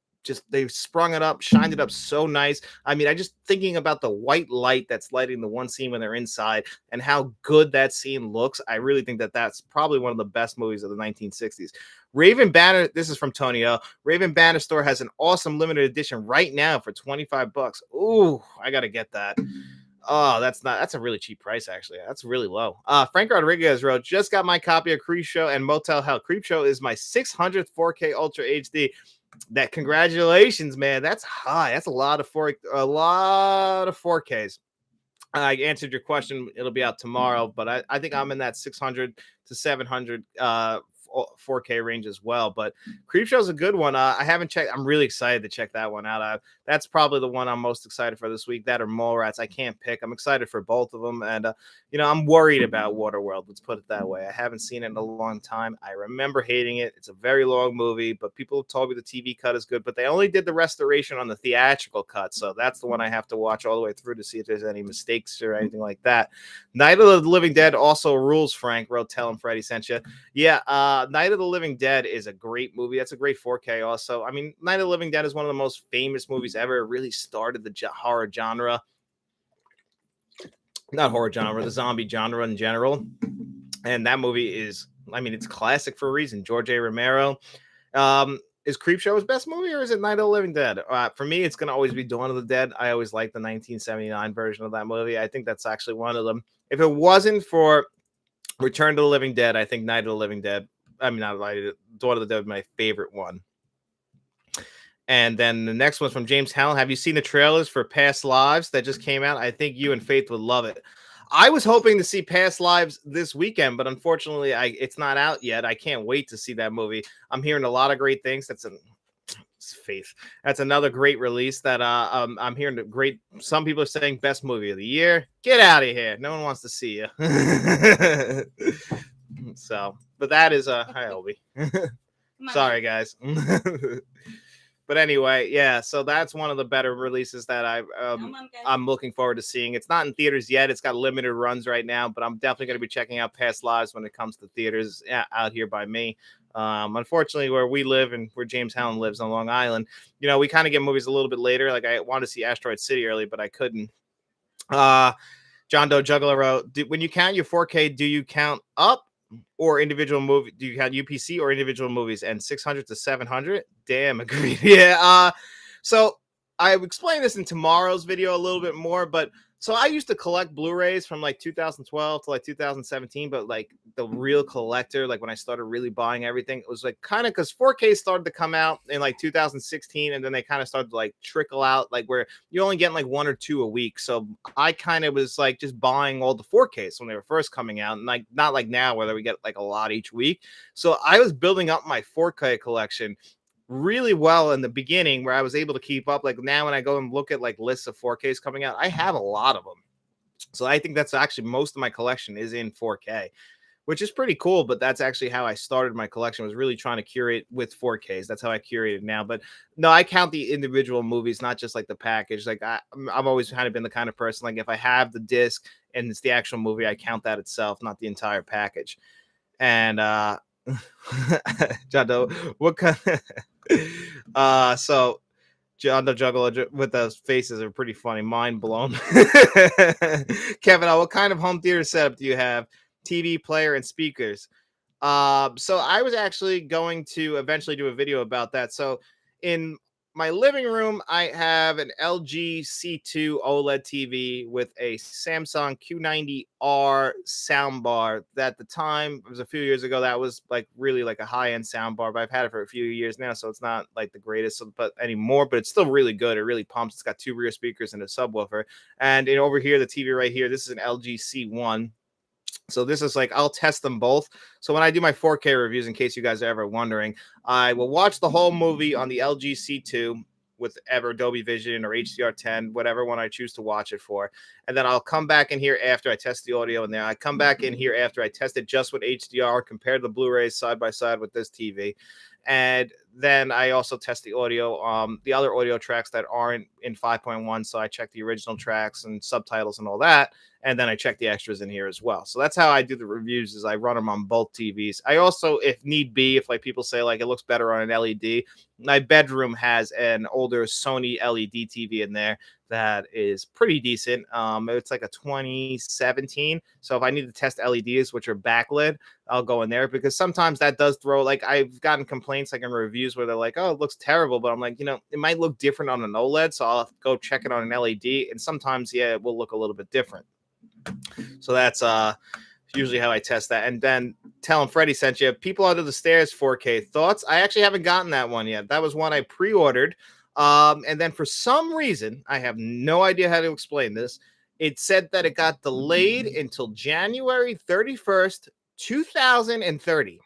sprung it up, shined it up so nice. I mean, I just thinking about the white light that's lighting the one scene when they're inside and how good that scene looks. I really think that that's probably one of the best movies of the 1960s. Raven Banner, this is from Tony O. Raven Banner Store has an awesome limited edition right now for $25. Ooh, I got to get that. Oh, that's a really cheap price, actually. That's really low. Frank Rodriguez wrote, just got my copy of Creepshow and Motel Hell. Creepshow is my 600th 4K Ultra HD. That congratulations, man. That's high. That's a lot of 4Ks. I answered your question. It'll be out tomorrow, but I think I'm in that 600 to 700 4K range as well. But Creepshow is a good one. I haven't checked. I'm really excited to check that one out. That's probably the one I'm most excited for this week. That or Mallrats. I can't pick. I'm excited for both of them. And, I'm worried about Waterworld. Let's put it that way. I haven't seen it in a long time. I remember hating it. It's a very long movie, but people have told me the TV cut is good, but they only did the restoration on the theatrical cut. So that's the one I have to watch all the way through to see if there's any mistakes or anything like that. Night of the Living Dead also rules, Frank wrote. Tell him Freddie sent you. Yeah, Night of the Living Dead is a great movie. That's a great 4K also. I mean, Night of the Living Dead is one of the most famous movies ever. It really started the horror genre. Not horror genre, the zombie genre in general. And that movie is, it's classic for a reason. George A. Romero. Is Creepshow his best movie, or is it Night of the Living Dead? For me, it's going to always be Dawn of the Dead. I always liked the 1979 version of that movie. I think that's actually one of them. If it wasn't for Return to the Living Dead, I think Night of the Living Dead, Dawn of the Dead was my favorite one. And then the next one's from James Howell. Have you seen the trailers for Past Lives that just came out? I think you and Faith would love it. I was hoping to see Past Lives this weekend, but unfortunately, it's not out yet. I can't wait to see that movie. I'm hearing a lot of great things. Faith. That's another great release that I'm hearing great. Some people are saying best movie of the year. Get out of here. No one wants to see you. So, but that is hi, Obi. Sorry, guys. But anyway, yeah, so that's one of the better releases that I'm looking forward to seeing. It's not in theaters yet. It's got limited runs right now, but I'm definitely going to be checking out Past Lives when it comes to theaters out here by me. Unfortunately, where we live and where James Howland lives on Long Island, we kind of get movies a little bit later. Like I wanted to see Asteroid City early, but I couldn't. John Doe Juggler wrote, when you count your 4K, do you count up or individual movie? Do you count UPC or individual movies? And 600 to 700? Damn, agreed. Yeah. So I explained this in tomorrow's video a little bit more, but so I used to collect Blu-rays from like 2012 to like 2017, but like the real collector, like when I started really buying everything, it was like kind of because 4K started to come out in like 2016, and then they kind of started to like trickle out, like where you only get like one or two a week. So I kind of was like just buying all the 4Ks when they were first coming out, and like not like now where we get like a lot each week. So I was building up my 4K collection really well in the beginning, where I was able to keep up. Like now when I go and look at like lists of 4Ks coming out, I have a lot of them. So I think that's actually most of my collection is in 4K. which is pretty cool. But that's actually how I started my collection, was really trying to curate with 4Ks. That's how I curate it now. But no, I count the individual movies, not just like the package. Like I've always kind of been the kind of person, like if I have the disc and it's the actual movie, I count that itself, not the entire package. And John Doe, what kind so John the Juggler with those faces are pretty funny. Mind blown. Kevin, what kind of home theater setup do you have? TV player and speakers. So I was actually going to eventually do a video about that. So in my living room, I have an LG C2 OLED TV with a Samsung Q90R soundbar. That at the time, it was a few years ago, that was like really like a high-end soundbar, but I've had it for a few years now, so it's not like the greatest but anymore, but it's still really good. It really pumps. It's got 2 rear speakers and a subwoofer. And over here, the TV right here, this is an LG C1. So this is like, I'll test them both. So when I do my 4K reviews, in case you guys are ever wondering, I will watch the whole movie on the LG C2 with ever Dolby Vision or HDR10, whatever one I choose to watch it for. And then I'll come back in here after I test the audio in there. I come back in here after I test it just with HDR, compare the Blu-rays side by side with this TV. And then I also test the audio, the other audio tracks that aren't in 5.1. So I check the original tracks and subtitles and all that. And then I check the extras in here as well. So that's how I do the reviews, is I run them on both TVs. I also, if need be, if like people say like it looks better on an LED, my bedroom has an older Sony LED TV in there that is pretty decent. It's like a 2017. So if I need to test LEDs, which are backlit, I'll go in there, because sometimes that does throw, like I've gotten complaints like in reviews where they're like, oh, it looks terrible. But I'm like, it might look different on an OLED. So I'll go check it on an LED. And sometimes, yeah, it will look a little bit different. So that's usually how I test that. And then tell him Freddie sent you. People Under the Stairs 4K thoughts. I actually haven't gotten that one yet. That was one I pre-ordered. And then for some reason, I have no idea how to explain this, it said that it got delayed until January 31st, 2030.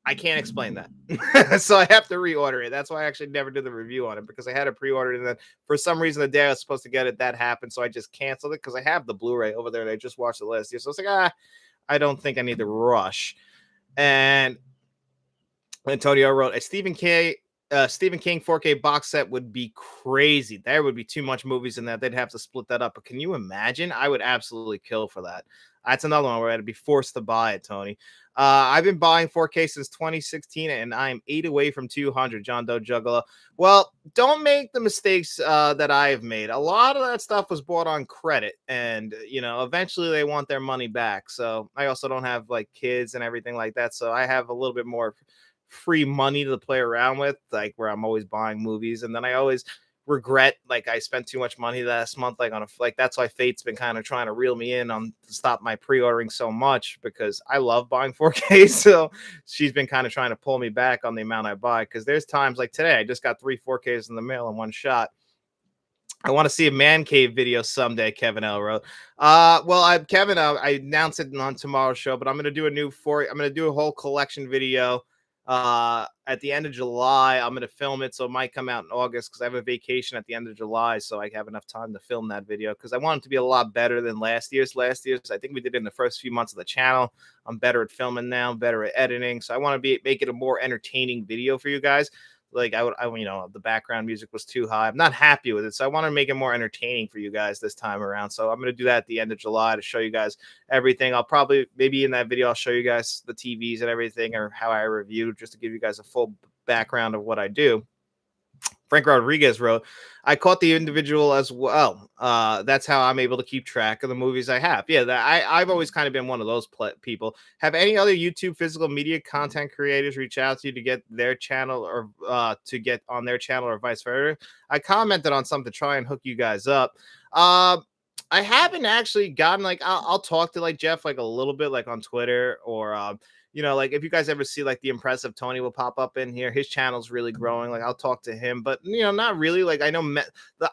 I can't explain that. So I have to reorder it. That's why I actually never did the review on it, because I had it pre-ordered, and then for some reason the day I was supposed to get it, that happened. So I just canceled it, because I have the Blu-ray over there and I just watched it last year. So I was like, I don't think I need to rush. And Antonio wrote, a Stephen King 4K box set would be crazy. There would be too much movies in that. They'd have to split that up. But can you imagine? I would absolutely kill for that. That's another one where I'd be forced to buy it, Tony. I've been buying 4K since 2016, and I'm 8 away from 200. John Doe Juggler. Well, don't make the mistakes that I've made. A lot of that stuff was bought on credit, and eventually they want their money back. So I also don't have like kids and everything like that, so I have a little bit more free money to play around with, like where I'm always buying movies, and then I always regret like I spent too much money last month, like that's why Fate's been kind of trying to reel me in on to stop my pre-ordering so much, because I love buying 4K. So she's been kind of trying to pull me back on the amount I buy, because there's times like today I just got 3 4Ks in the mail in one shot. I want to see a man cave video someday, Kevin L wrote. Kevin, I announced it on tomorrow's show, but I'm going to do I'm going to do a whole collection video at the end of July. I'm going to film it, so it might come out in August, because I have a vacation at the end of July, so I have enough time to film that video, because I want it to be a lot better than last year's. I think we did it in the first few months of the channel. I'm better at filming now, better at editing, so I want to make it a more entertaining video for you guys. Like the background music was too high. I'm not happy with it, so I want to make it more entertaining for you guys this time around. So I'm going to do that at the end of July to show you guys everything. I'll probably, maybe in that video, I'll show you guys the TVs and everything, or how I review, just to give you guys a full background of what I do. Frank Rodriguez wrote, I caught the individual as well. That's how I'm able to keep track of the movies I have. Yeah, I've always kind of been one of those people. Have any other YouTube physical media content creators reach out to you to get their channel, or to get on their channel, or vice versa? I commented on something to try and hook you guys up. I haven't actually gotten, like, I'll talk to like Jeff like a little bit, like on Twitter, or like if you guys ever see like the Impressive Tony will pop up in here, his channel's really growing. Like I'll talk to him, but not really. Like I know,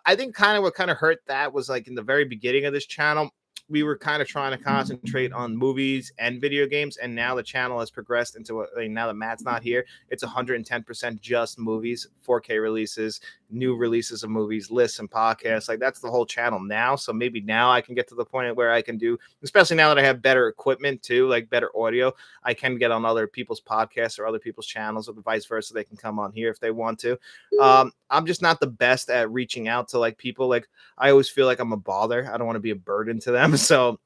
I think kind of what kind of hurt that was like in the very beginning of this channel, we were kind of trying to concentrate on movies and video games, and now the channel has progressed into now that Matt's not here, it's 110% just movies, 4K releases, new releases of movies, lists and podcasts. Like that's the whole channel now. So maybe now I can get to the point where I can do, especially now that I have better equipment too, like better audio, I can get on other people's podcasts or other people's channels, or vice versa. They can come on here if they want to. I'm just not the best at reaching out to like people. Like I always feel like I'm a bother. I don't want to be a burden to them. So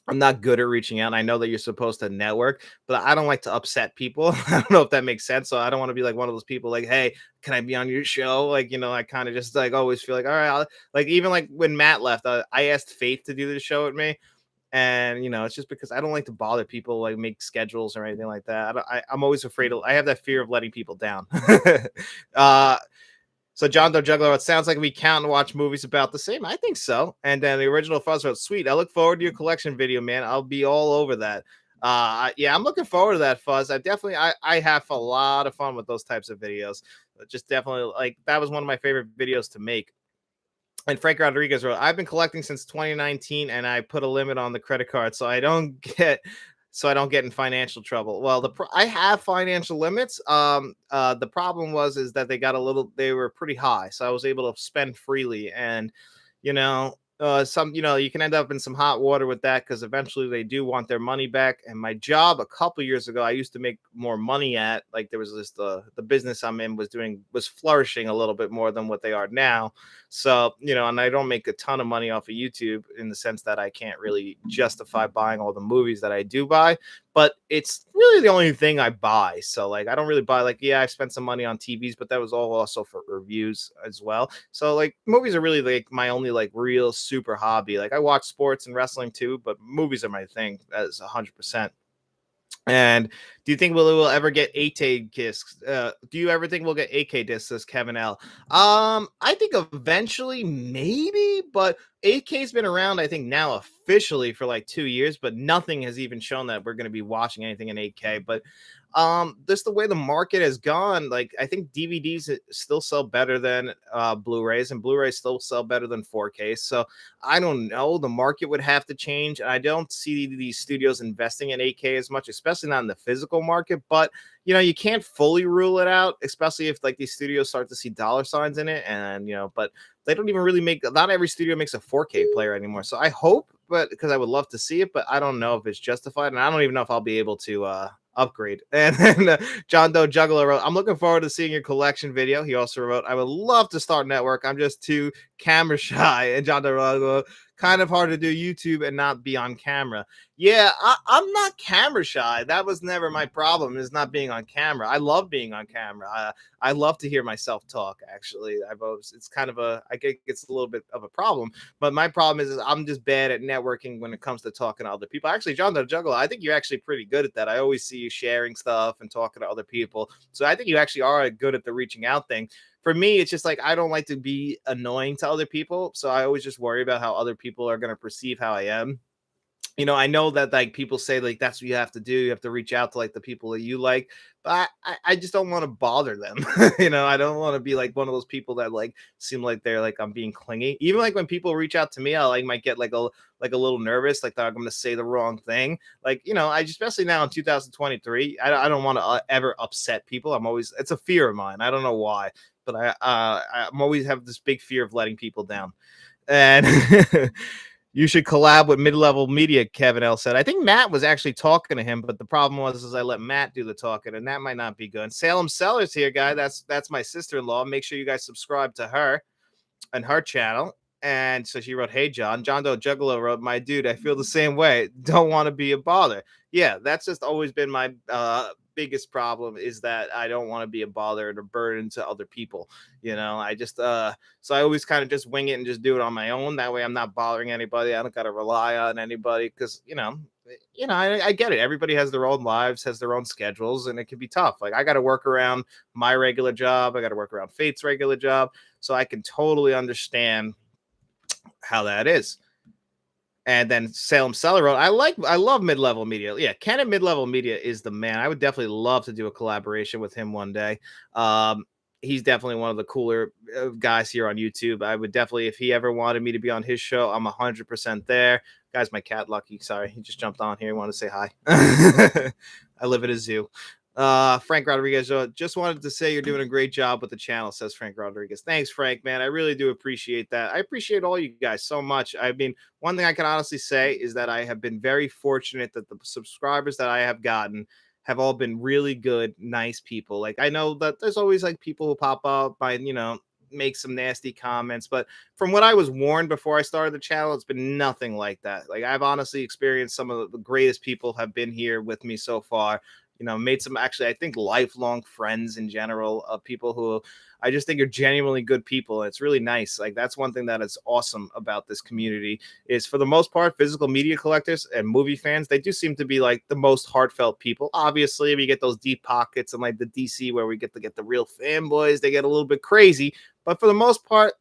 I'm not good at reaching out. I know that you're supposed to network, but I don't like to upset people. I don't know if that makes sense. So I don't want to be like one of those people like, hey, can I be on your show? Like, I kind of just like always feel like, all right, like even like when Matt left, I asked Faith to do the show with me. And it's just because I don't like to bother people, like make schedules or anything like that. I'm always afraid I have that fear of letting people down. uh, so John Doe Juggler, it sounds like we count and watch movies about the same. I think so. And then the original Fuzz wrote, sweet. I look forward to your collection video, man. I'll be all over that. Yeah, I'm looking forward to that, Fuzz. I have a lot of fun with those types of videos. Just definitely like that was one of my favorite videos to make. And Frank Rodriguez wrote, I've been collecting since 2019 and I put a limit on the credit card so I don't get in financial trouble. Well, I have financial limits. The problem is that they were pretty high, so I was able to spend freely, and you can end up in some hot water with that because eventually they do want their money back. And my job a couple years ago, I used to make more money at, like there was the business I'm in was flourishing a little bit more than what they are now. So, and I don't make a ton of money off of YouTube in the sense that I can't really justify buying all the movies that I do buy, but it's really the only thing I buy. So like, I don't really buy I spent some money on TVs, but that was all also for reviews as well. So like movies are really like my only like real super hobby. Like I watch sports and wrestling too, but movies are my thing as 100%. And do you think we'll ever get 8K discs? Do you ever think we'll get 8K discs? Says Kevin L. I think eventually, maybe, but 8K's been around, I think now officially for like 2 years, but nothing has even shown that we're going to be watching anything in 8K. But just the way the market has gone, like I think DVDs still sell better than Blu-rays, and Blu-rays still sell better than 4K. So I don't know. The market would have to change. I don't see these studios investing in 8K as much, especially not in the physical market. But you can't fully rule it out, especially if like these studios start to see dollar signs in it, and but they don't even really not every studio makes a 4K player anymore. So I hope, but because I would love to see it, but I don't know if it's justified, and I don't even know if I'll be able to upgrade. And then John Doe Juggler wrote, I'm looking forward to seeing your collection video. He also wrote, I would love to start network. I'm just too camera shy. And John Doe wrote, kind of hard to do YouTube and not be on camera. Yeah, I'm not camera shy. That was never my problem, is not being on camera. I love being on camera. I love to hear myself talk, actually. It's kind of I think it's a little bit of a problem, but my problem is I'm just bad at networking when it comes to talking to other people. Actually, John the Juggler, I think you're actually pretty good at that. I always see you sharing stuff and talking to other people. So I think you actually are good at the reaching out thing. For me, it's just like I don't like to be annoying to other people. So I always just worry about how other people are going to perceive how I am. I know that like people say like that's what you have to do. You have to reach out to like the people that you like, but I just don't want to bother them. I don't want to be like one of those people that like seem like they're like I'm being clingy. Even like when people reach out to me, I like might get like a little nervous, like I'm going to say the wrong thing. Like I especially now in 2023, I don't want to ever upset people. It's a fear of mine. I don't know why, but I'm always have this big fear of letting people down. And you should collab with Mid-Level Media, Kevin L said. I think Matt was actually talking to him, but the problem is I let Matt do the talking, and that might not be good. Salem Sellers here, guy. That's my sister-in-law. Make sure you guys subscribe to her and her channel. And so she wrote, hey, John Doe Juggalo wrote, my dude, I feel the same way. Don't want to be a bother. Yeah, that's just always been my biggest problem, is that I don't want to be a bother and a burden to other people. I just so I always kind of just wing it and just do it on my own. That way I'm not bothering anybody. I don't got to rely on anybody because, I get it. Everybody has their own lives, has their own schedules, and it can be tough. Like I got to work around my regular job. I got to work around Fate's regular job. So I can totally understand how that is. And then Salem Seller wrote, I love Mid-Level Media. Yeah, Ken at Mid-Level Media is the man. I would definitely love to do a collaboration with him one day. he's definitely one of the cooler guys here on YouTube. I would definitely, if he ever wanted me to be on his show, I'm 100% there. Guys, my cat Lucky, sorry, he just jumped on here. Want to say hi. I live at a zoo. Frank Rodriguez, just wanted to say you're doing a great job with the channel, says Frank Rodriguez. Thanks, Frank, man. I really do appreciate that. I appreciate all you guys so much. I mean, one thing I can honestly say is that I have been very fortunate that the subscribers that I have gotten have all been really good, nice people. Like, I know that there's always like people who pop up and, make some nasty comments, but from what I was warned before I started the channel, it's been nothing like that. Like, I've honestly experienced some of the greatest people have been here with me so far. Made some actually, I think, lifelong friends in general of people who I just think are genuinely good people. And it's really nice. Like, that's one thing that is awesome about this community is, for the most part, physical media collectors and movie fans, they do seem to be like the most heartfelt people. Obviously, we get those deep pockets and like the DC where we get to get the real fanboys, they get a little bit crazy. But for the most part,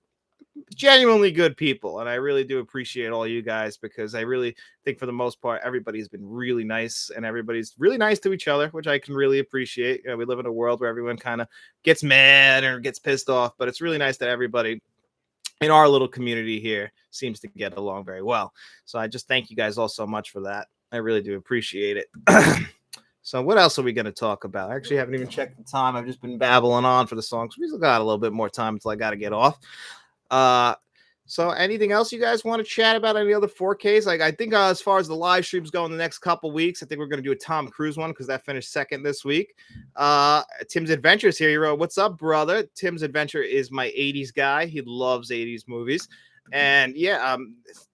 genuinely good people, and I really do appreciate all you guys, because I really think for the most part everybody's been really nice, and everybody's really nice to each other, which I can really appreciate. We live in a world where everyone kind of gets mad or gets pissed off, but it's really nice that everybody in our little community here seems to get along very well. So I just thank you guys all so much for that. I really do appreciate it. So what else are we going to talk about? I actually haven't even checked the time. I've just been babbling on for the songs. We still got a little bit more time until I got to get off. So anything else you guys want to chat about? Any other 4Ks? Like, I think as far as the live streams go in the next couple weeks, I think we're going to do a Tom Cruise one because that finished second this week. Tim's Adventures here. He wrote, "What's up, brother?" Tim's Adventure is my 80s guy. He loves 80s movies. And yeah,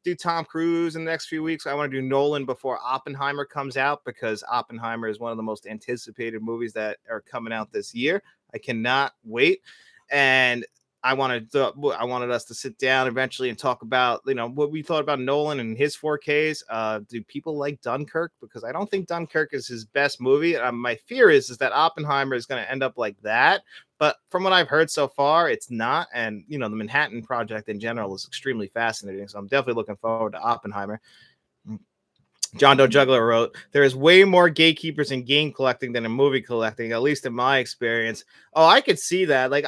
do Tom Cruise in the next few weeks. I want to do Nolan before Oppenheimer comes out, because Oppenheimer is one of the most anticipated movies that are coming out this year. I cannot wait. And I wanted us to sit down eventually and talk about, what we thought about Nolan and his 4Ks. Do people like Dunkirk? Because I don't think Dunkirk is his best movie. My fear is that Oppenheimer is going to end up like that. But from what I've heard so far, it's not. And, the Manhattan Project in general is extremely fascinating. So I'm definitely looking forward to Oppenheimer. John Doe Juggler wrote, "There is way more gatekeepers in game collecting than in movie collecting, at least in my experience." Oh, I could see that. Like,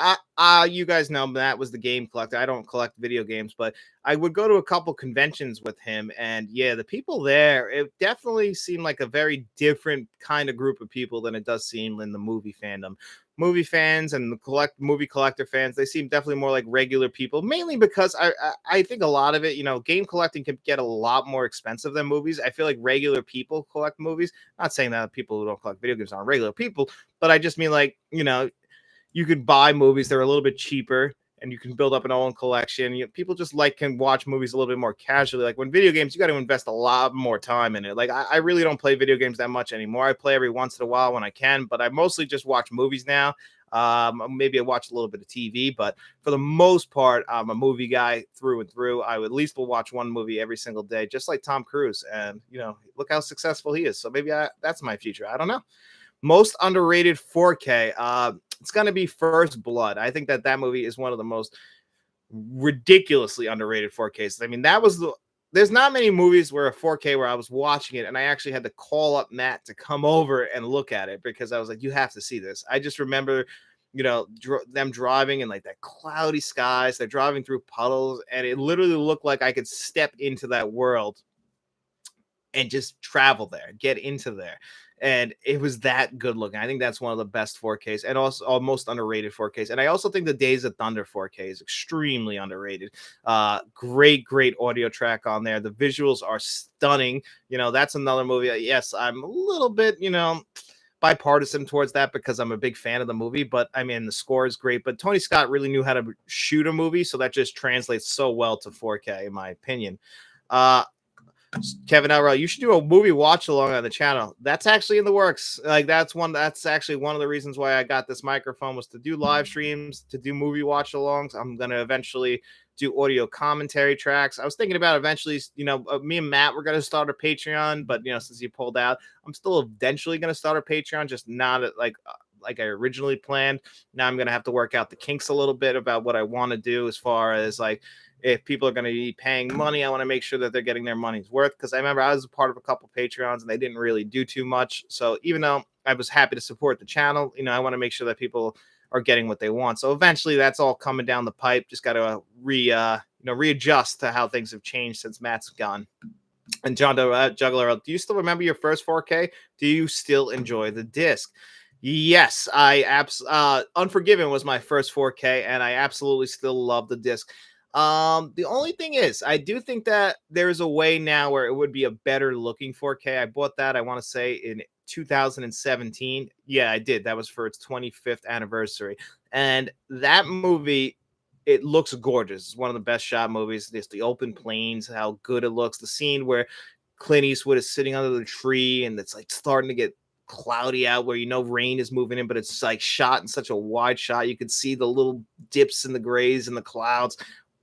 you guys know Matt was the game collector. I don't collect video games, but I would go to a couple conventions with him, and yeah, the people there, it definitely seemed like a very different kind of group of people than it does seem in the movie fandom. Movie fans and the movie collector fans, they seem definitely more like regular people, mainly because I think a lot of it, game collecting can get a lot more expensive than movies. I feel like regular people collect movies. Not saying that people who don't collect video games aren't regular people, but I just mean, like, you could buy movies that are a little bit cheaper and you can build up an own collection. People just can watch movies a little bit more casually. Like, when video games, you got to invest a lot more time in it. Like, I really don't play video games that much anymore. I play every once in a while when I can, but I mostly just watch movies now. Maybe I watch a little bit of TV, but for the most part, I'm a movie guy through and through. I at least will watch one movie every single day, just like Tom Cruise. And, look how successful he is. So maybe that's my future. I don't know. Most underrated 4K. It's going to be First Blood. I think that movie is one of the most ridiculously underrated 4Ks. I mean, there's not many movies where a 4K where I was watching it and I actually had to call up Matt to come over and look at it, because I was like, you have to see this. I just remember, them driving in like that cloudy skies. They're driving through puddles, and it literally looked like I could step into that world and just travel there, get into there. And it was that good looking. I think that's one of the best 4Ks, and also most underrated 4Ks. And I also think the Days of Thunder 4K is extremely underrated. Great audio track on there. The visuals are stunning. That's another movie. Yes, I'm a little bit, bipartisan towards that because I'm a big fan of the movie, but I mean, the score is great. But Tony Scott really knew how to shoot a movie, so that just translates so well to 4K, in my opinion. Kevin Elroy, you should do a movie watch along on the channel. That's actually in the works. Like, that's actually one of the reasons why I got this microphone, was to do live streams, to do movie watch alongs. I'm going to eventually do audio commentary tracks. I was thinking about eventually, me and Matt were going to start a Patreon, but since you pulled out, I'm still eventually going to start a Patreon, just not like I originally planned. Now I'm going to have to work out the kinks a little bit about what I want to do, as far as like, if people are going to be paying money, I want to make sure that they're getting their money's worth. Because I remember I was a part of a couple Patreons and they didn't really do too much. So even though I was happy to support the channel, I want to make sure that people are getting what they want. So eventually that's all coming down the pipe. Just got to readjust to how things have changed since Matt's gone. And John Juggler, do you still remember your first 4K? Do you still enjoy the disc? Yes, Unforgiven was my first 4K, and I absolutely still love the disc. The only thing is, I do think that there's a way now where it would be a better looking 4K. I bought that, I want to say, in 2017. Yeah, I did. That was for its 25th anniversary. And that movie, it looks gorgeous. It's one of the best shot movies. There's the open plains, how good it looks. The scene where Clint Eastwood is sitting under the tree and it's like starting to get cloudy out where rain is moving in, but it's like shot in such a wide shot. You can see the little dips in the grays and the clouds.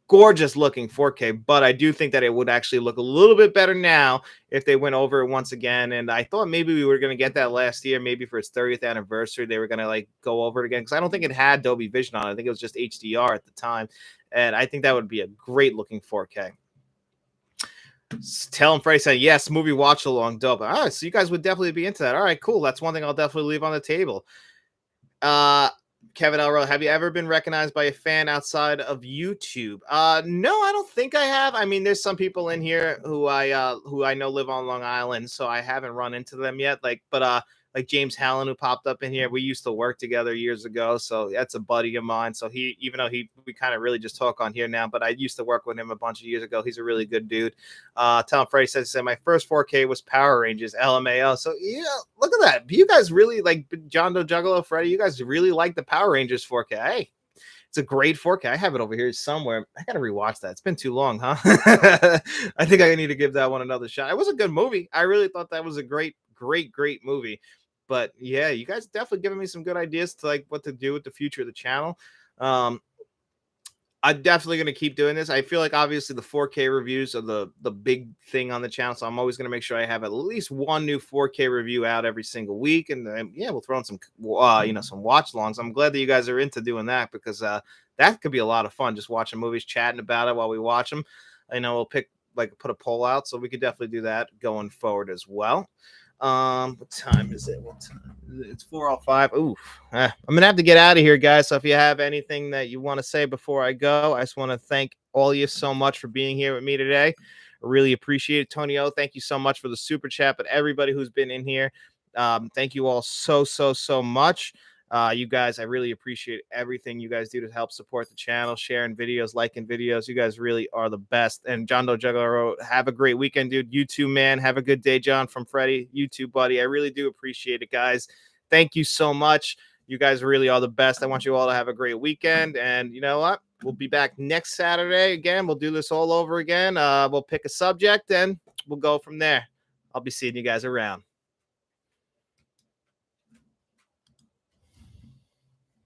Gorgeous looking 4K, but I do think that it would actually look a little bit better now if they went over it once again. And I thought maybe we were going to get that last year, maybe for its 30th anniversary, they were going to like go over it again, because I don't think it had Dolby Vision on it. I think it was just HDR at the time, and I think that would be a great looking 4K. Tell him Freddie said yes, movie watch along, dope. All right, so you guys would definitely be into that. All right, cool. That's one thing I'll definitely leave on the table. Kevin Elroy, have you ever been recognized by a fan outside of YouTube? No, I don't think I have. I mean, there's some people in here who I know live on Long Island, so I haven't run into them yet. Like James Hallen, who popped up in here, we used to work together years ago, so that's a buddy of mine. So we kind of really just talk on here now, but I used to work with him a bunch of years ago. He's a really good dude. Tom Freddie said my first 4K was Power Rangers, LMAO. So yeah, look at that. You guys really like John Doe Juggalo, Freddie. You guys really like the Power Rangers 4K. Hey, it's a great 4K. I have it over here somewhere. I gotta rewatch that. It's been too long, huh? I think I need to give that one another shot. It was a good movie. I really thought that was a great movie. But yeah, you guys definitely giving me some good ideas to like what to do with the future of the channel. I'm definitely going to keep doing this. I feel like obviously the 4K reviews are the big thing on the channel, so I'm always going to make sure I have at least one new 4K review out every single week, and then we'll throw in some some watch longs. I'm glad that you guys are into doing that, because that could be a lot of fun, just watching movies, chatting about it while we watch them. I know we'll put a poll out, so we could definitely do that going forward as well. What time is it? It's 4:05. Ooh, I'm gonna have to get out of here, guys. So if you have anything that you want to say before I go, I just want to thank all of you so much for being here with me today. I really appreciate it. Tony O, thank you so much for the super chat. But everybody who's been in here, thank you all so much. You guys, I really appreciate everything you guys do to help support the channel, sharing videos, liking videos. You guys really are the best. And John Doe Juggler, have a great weekend, dude. You too, man. Have a good day, John, from Freddie. You too, buddy. I really do appreciate it, guys. Thank you so much. You guys really are the best. I want you all to have a great weekend. And you know what? We'll be back next Saturday again. We'll do this all over again. We'll pick a subject and we'll go from there. I'll be seeing you guys around.